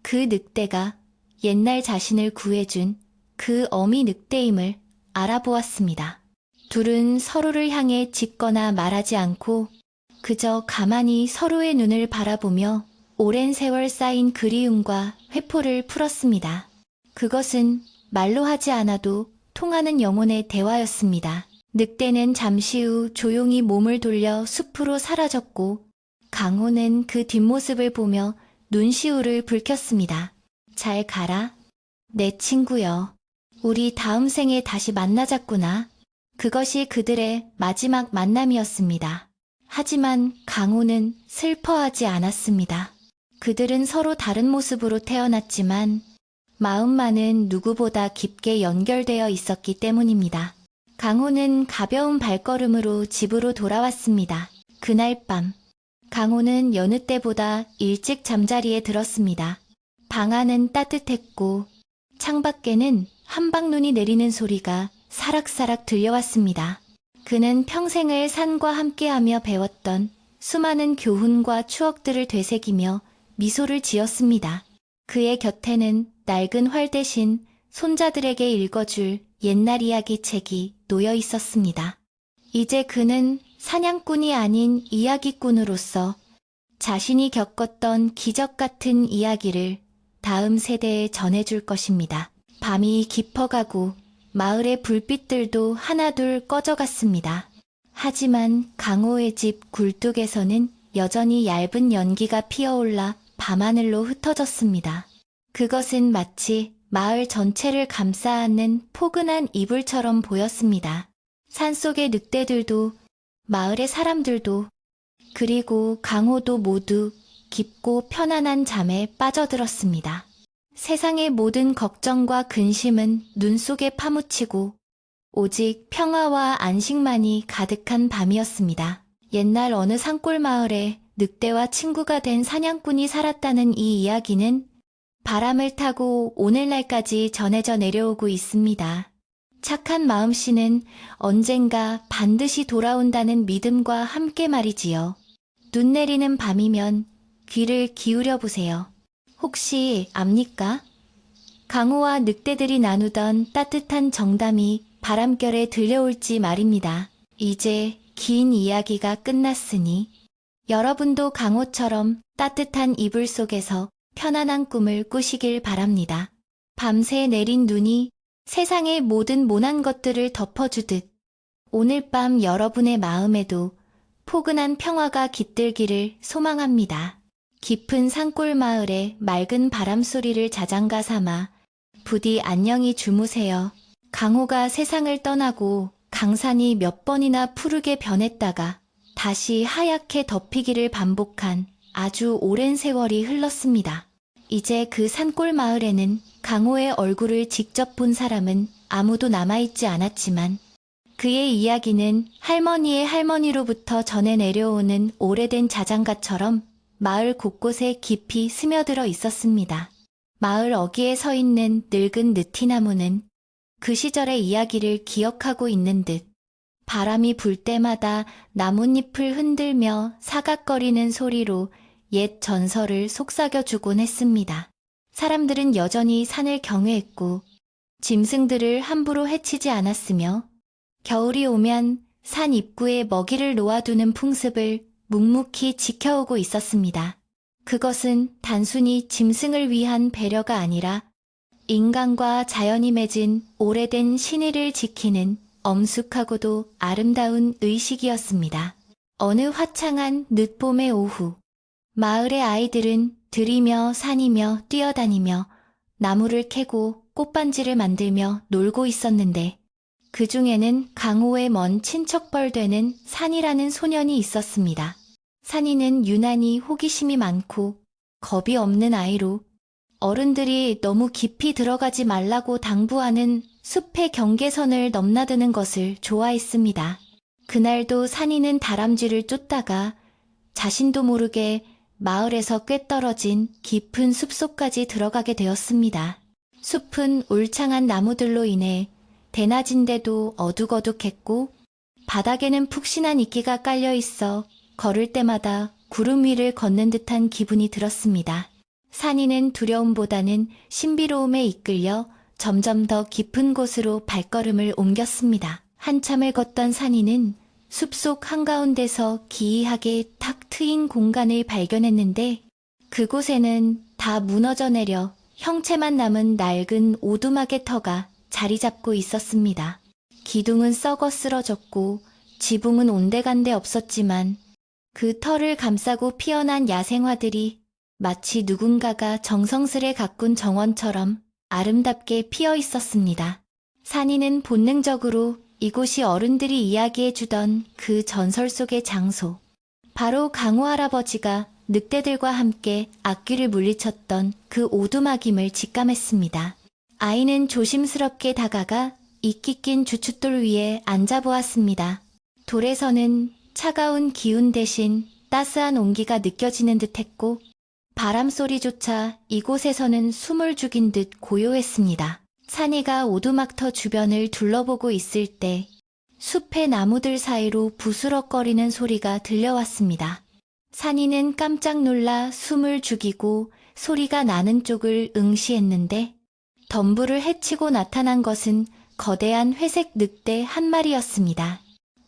그 늑대가 옛날 자신을 구해준 그 어미 늑대임을 알아보았습니다. 둘은 서로를 향해 짖거나 말하지 않고 그저 가만히 서로의 눈을 바라보며 오랜 세월 쌓인 그리움과 회포를 풀었습니다. 그것은 말로 하지 않아도 통하는 영혼의 대화였습니다. 늑대는 잠시 후 조용히 몸을 돌려 숲으로 사라졌고 강호는 그 뒷모습을 보며 눈시울을 붉혔습니다. 잘 가라, 내 친구여. 우리 다음 생에 다시 만나자꾸나. 그것이 그들의 마지막 만남이었습니다. 하지만 강호는 슬퍼하지 않았습니다. 그들은 서로 다른 모습으로 태어났지만 마음만은 누구보다 깊게 연결되어 있었기 때문입니다. 강호는 가벼운 발걸음으로 집으로 돌아왔습니다. 그날 밤 강호는 여느 때보다 일찍 잠자리에 들었습니다. 방 안은 따뜻했고 창밖에는 한방눈이 내리는 소리가 사락사락 들려왔습니다. 그는 평생을 산과 함께하며 배웠던 수많은 교훈과 추억들을 되새기며 미소를 지었습니다. 그의 곁에는 낡은 활 대신 손자들에게 읽어줄 옛날 이야기 책이 놓여 있었습니다. 이제 그는 사냥꾼이 아닌 이야기꾼으로서 자신이 겪었던 기적 같은 이야기를 다음 세대에 전해줄 것입니다. 밤이 깊어가고 마을의 불빛들도 하나둘 꺼져갔습니다. 하지만 강호의 집 굴뚝에서는 여전히 얇은 연기가 피어올라 밤하늘로 흩어졌습니다. 그것은 마치 마을 전체를 감싸 안는 포근한 이불처럼 보였습니다. 산속의 늑대들도 마을의 사람들도 그리고 강호도 모두 깊고 편안한 잠에 빠져들었습니다. 세상의 모든 걱정과 근심은 눈 속에 파묻히고 오직 평화와 안식만이 가득한 밤이었습니다. 옛날 어느 산골 마을에 늑대와 친구가 된 사냥꾼이 살았다는 이 이야기는 바람을 타고 오늘날까지 전해져 내려오고 있습니다. 착한 마음씨는 언젠가 반드시 돌아온다는 믿음과 함께 말이지요. 눈 내리는 밤이면 귀를 기울여 보세요. 혹시 압니까? 강호와 늑대들이 나누던 따뜻한 정담이 바람결에 들려올지 말입니다. 이제 긴 이야기가 끝났으니 여러분도 강호처럼 따뜻한 이불 속에서 편안한 꿈을 꾸시길 바랍니다. 밤새 내린 눈이 세상의 모든 모난 것들을 덮어주듯 오늘 밤 여러분의 마음에도 포근한 평화가 깃들기를 소망합니다. 깊은 산골 마을의 맑은 바람 소리를 자장가 삼아 부디 안녕히 주무세요. 강호가 세상을 떠나고 강산이 몇 번이나 푸르게 변했다가 다시 하얗게 덮이기를 반복한 아주 오랜 세월이 흘렀습니다. 이제 그 산골 마을에는 강호의 얼굴을 직접 본 사람은 아무도 남아있지 않았지만 그의 이야기는 할머니의 할머니로부터 전해 내려오는 오래된 자장가처럼 마을 곳곳에 깊이 스며들어 있었습니다. 마을 어귀에 서 있는 늙은 느티나무는 그 시절의 이야기를 기억하고 있는 듯 바람이 불 때마다 나뭇잎을 흔들며 사각거리는 소리로 옛 전설을 속삭여주곤 했습니다. 사람들은 여전히 산을 경외했고 짐승들을 함부로 해치지 않았으며 겨울이 오면 산 입구에 먹이를 놓아두는 풍습을 묵묵히 지켜오고 있었습니다. 그것은 단순히 짐승을 위한 배려가 아니라 인간과 자연이 맺은 오래된 신의를 지키는 엄숙하고도 아름다운 의식이었습니다. 어느 화창한 늦봄의 오후, 마을의 아이들은 들이며 산이며 뛰어다니며 나무를 캐고 꽃반지를 만들며 놀고 있었는데 그 중에는 강호의 먼 친척벌 되는 산이라는 소년이 있었습니다. 산이는 유난히 호기심이 많고 겁이 없는 아이로 어른들이 너무 깊이 들어가지 말라고 당부하는 숲의 경계선을 넘나드는 것을 좋아했습니다. 그날도 산이는 다람쥐를 쫓다가 자신도 모르게 마을에서 꽤 떨어진 깊은 숲속까지 들어가게 되었습니다. 숲은 울창한 나무들로 인해 대낮인데도 어둑어둑했고 바닥에는 푹신한 이끼가 깔려 있어 걸을 때마다 구름 위를 걷는 듯한 기분이 들었습니다. 산이는 두려움보다는 신비로움에 이끌려 점점 더 깊은 곳으로 발걸음을 옮겼습니다. 한참을 걷던 산이는 숲속 한가운데서 기이하게 탁 트인 공간을 발견했는데 그곳에는 다 무너져 내려 형체만 남은 낡은 오두막의 터가 자리 잡고 있었습니다. 기둥은 썩어 쓰러졌고 지붕은 온데간데 없었지만 그 터를 감싸고 피어난 야생화들이 마치 누군가가 정성스레 가꾼 정원처럼 아름답게 피어 있었습니다. 산이는 본능적으로 이곳이 어른들이 이야기해주던 그 전설 속의 장소, 바로 강호 할아버지가 늑대들과 함께 악귀를 물리쳤던 그 오두막임을 직감했습니다. 아이는 조심스럽게 다가가 이끼 낀 주춧돌 위에 앉아보았습니다. 돌에서는 차가운 기운 대신 따스한 온기가 느껴지는 듯했고 바람 소리조차 이곳에서는 숨을 죽인 듯 고요했습니다. 산이가 오두막터 주변을 둘러보고 있을 때 숲의 나무들 사이로 부스럭거리는 소리가 들려왔습니다. 산이는 깜짝 놀라 숨을 죽이고 소리가 나는 쪽을 응시했는데 덤불을 헤치고 나타난 것은 거대한 회색 늑대 한 마리였습니다.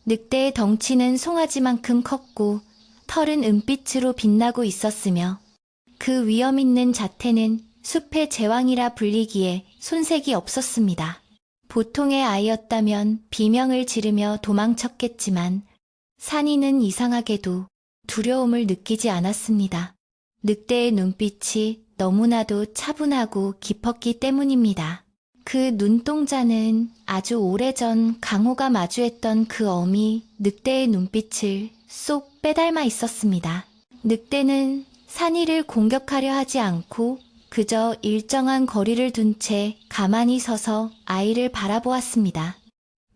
늑대의 덩치는 송아지만큼 컸고 털은 은빛으로 빛나고 있었으며 그 위험 있는 자태는 숲의 제왕이라 불리기에 손색이 없었습니다. 보통의 아이였다면 비명을 지르며 도망쳤겠지만 산이는 이상하게도 두려움을 느끼지 않았습니다. 늑대의 눈빛이 너무나도 차분하고 깊었기 때문입니다. 그 눈동자는 아주 오래전 강호가 마주했던 그 어미 늑대의 눈빛을 쏙 빼닮아 있었습니다. 늑대는 산이를 공격하려 하지 않고 그저 일정한 거리를 둔 채 가만히 서서 아이를 바라보았습니다.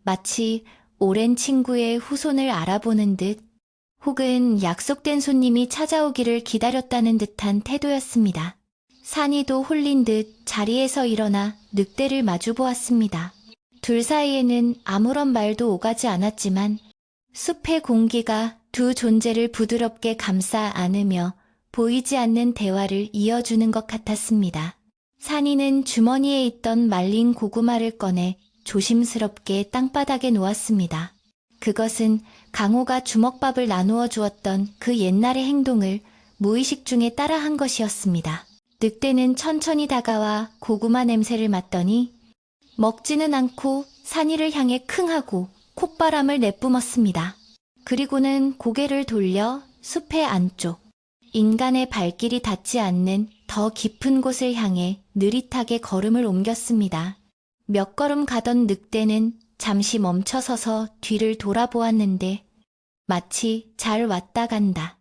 마치 오랜 친구의 후손을 알아보는 듯 혹은 약속된 손님이 찾아오기를 기다렸다는 듯한 태도였습니다. 산이도 홀린 듯 자리에서 일어나 늑대를 마주보았습니다. 둘 사이에는 아무런 말도 오가지 않았지만 숲의 공기가 두 존재를 부드럽게 감싸 안으며 보이지 않는 대화를 이어주는 것 같았습니다. 산이는 주머니에 있던 말린 고구마를 꺼내 조심스럽게 땅바닥에 놓았습니다. 그것은 강호가 주먹밥을 나누어 주었던 그 옛날의 행동을 무의식 중에 따라한 것이었습니다. 늑대는 천천히 다가와 고구마 냄새를 맡더니 먹지는 않고 산이를 향해 킁하고 콧바람을 내뿜었습니다. 그리고는 고개를 돌려 숲의 안쪽, 인간의 발길이 닿지 않는 더 깊은 곳을 향해 느릿하게 걸음을 옮겼습니다. 몇 걸음 가던 늑대는 잠시 멈춰서서 뒤를 돌아보았는데 마치 잘 왔다 간다.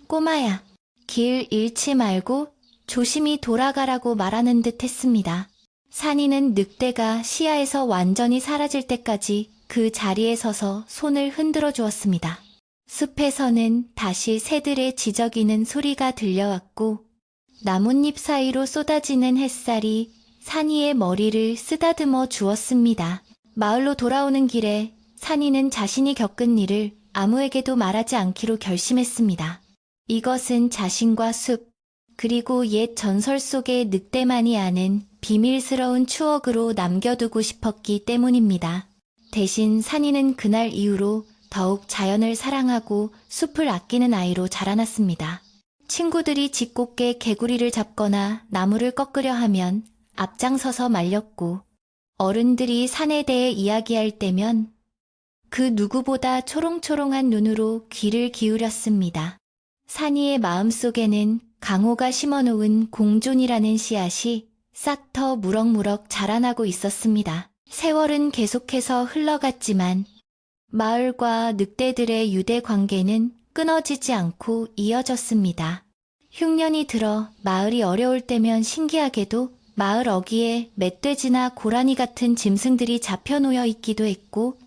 꼬마야, 길 잃지 말고 조심히 돌아가라고 말하는 듯 했습니다. 산이는 늑대가 시야에서 완전히 사라질 때까지 그 자리에 서서 손을 흔들어 주었습니다. 숲에서는 다시 새들의 지저귀는 소리가 들려왔고 나뭇잎 사이로 쏟아지는 햇살이 산이의 머리를 쓰다듬어 주었습니다. 마을로 돌아오는 길에 산이는 자신이 겪은 일을 아무에게도 말하지 않기로 결심했습니다. 이것은 자신과 숲, 그리고 옛 전설 속의 늑대만이 아는 비밀스러운 추억으로 남겨두고 싶었기 때문입니다. 대신 산이는 그날 이후로 더욱 자연을 사랑하고 숲을 아끼는 아이로 자라났습니다. 친구들이 짓궂게 개구리를 잡거나 나무를 꺾으려 하면 앞장서서 말렸고 어른들이 산에 대해 이야기할 때면 그 누구보다 초롱초롱한 눈으로 귀를 기울였습니다. 산이의 마음속에는 강호가 심어놓은 공존이라는 씨앗이 싹터 무럭무럭 자라나고 있었습니다. 세월은 계속해서 흘러갔지만 마을과 늑대들의 유대 관계는 끊어지지 않고 이어졌습니다. 흉년이 들어 마을이 어려울 때면 신기하게도 마을 어귀에 멧돼지나 고라니 같은 짐승들이 잡혀 놓여 있기도 했고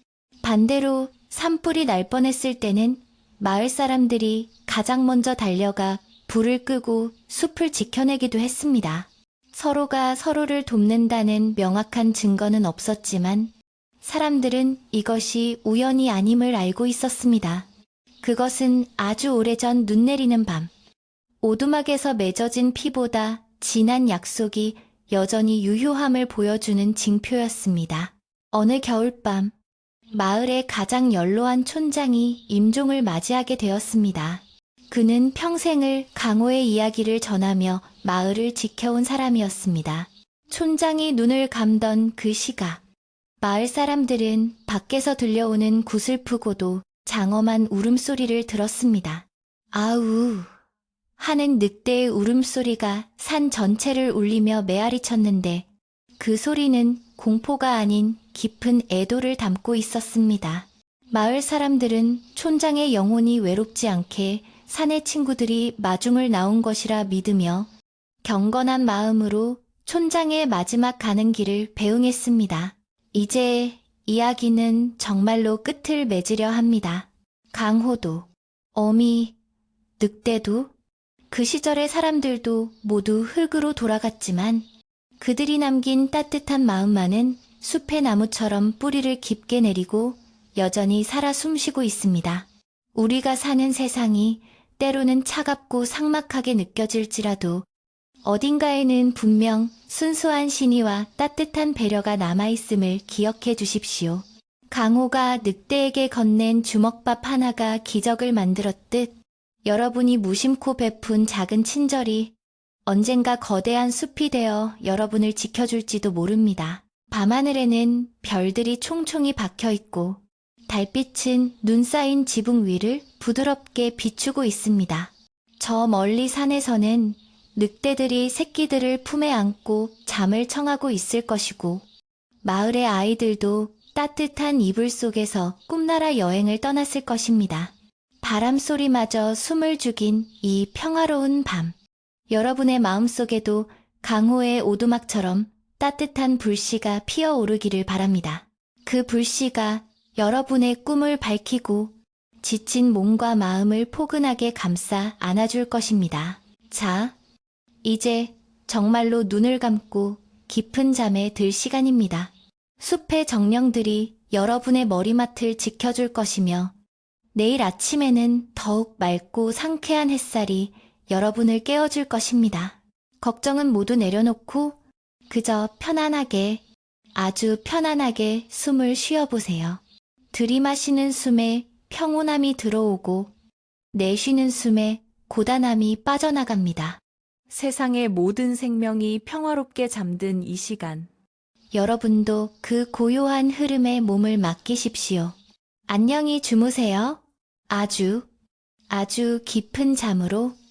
반대로 산불이 날 뻔했을 때는 마을 사람들이 가장 먼저 달려가 불을 끄고 숲을 지켜내기도 했습니다. 서로가 서로를 돕는다는 명확한 증거는 없었지만 사람들은 이것이 우연이 아님을 알고 있었습니다. 그것은 아주 오래전 눈 내리는 밤, 오두막에서 맺어진 피보다 진한 약속이 여전히 유효함을 보여주는 징표였습니다. 어느 겨울밤, 마을의 가장 연로한 촌장이 임종을 맞이하게 되었습니다. 그는 평생을 강호의 이야기를 전하며 마을을 지켜온 사람이었습니다. 촌장이 눈을 감던 그 시각, 마을 사람들은 밖에서 들려오는 구슬프고도 장엄한 울음소리를 들었습니다. 아우 하는 늑대의 울음소리가 산 전체를 울리며 메아리쳤는데 그 소리는 공포가 아닌 깊은 애도를 담고 있었습니다. 마을 사람들은 촌장의 영혼이 외롭지 않게 산의 친구들이 마중을 나온 것이라 믿으며 경건한 마음으로 촌장의 마지막 가는 길을 배웅했습니다. 이제 이야기는 정말로 끝을 맺으려 합니다. 강호도, 어미, 늑대도 그 시절의 사람들도 모두 흙으로 돌아갔지만 그들이 남긴 따뜻한 마음만은 숲의 나무처럼 뿌리를 깊게 내리고 여전히 살아 숨쉬고 있습니다. 우리가 사는 세상이 때로는 차갑고 삭막하게 느껴질지라도 어딘가에는 분명 순수한 신의와 따뜻한 배려가 남아있음을 기억해 주십시오. 강호가 늑대에게 건넨 주먹밥 하나가 기적을 만들었듯 여러분이 무심코 베푼 작은 친절이 언젠가 거대한 숲이 되어 여러분을 지켜줄지도 모릅니다. 밤하늘에는 별들이 총총히 박혀 있고 달빛은 눈 쌓인 지붕 위를 부드럽게 비추고 있습니다. 저 멀리 산에서는 늑대들이 새끼들을 품에 안고 잠을 청하고 있을 것이고 마을의 아이들도 따뜻한 이불 속에서 꿈나라 여행을 떠났을 것입니다. 바람 소리마저 숨을 죽인 이 평화로운 밤. 여러분의 마음속에도 강호의 오두막처럼 따뜻한 불씨가 피어오르기를 바랍니다. 그 불씨가 여러분의 꿈을 밝히고 지친 몸과 마음을 포근하게 감싸 안아줄 것입니다. 자, 이제 정말로 눈을 감고 깊은 잠에 들 시간입니다. 숲의 정령들이 여러분의 머리맡을 지켜줄 것이며 내일 아침에는 더욱 맑고 상쾌한 햇살이 여러분을 깨워줄 것입니다. 걱정은 모두 내려놓고 그저 편안하게, 아주 편안하게 숨을 쉬어보세요. 들이마시는 숨에 평온함이 들어오고 내쉬는 숨에 고단함이 빠져나갑니다. 세상의 모든 생명이 평화롭게 잠든 이 시간. 여러분도 그 고요한 흐름에 몸을 맡기십시오. 안녕히 주무세요. 아주 깊은 잠으로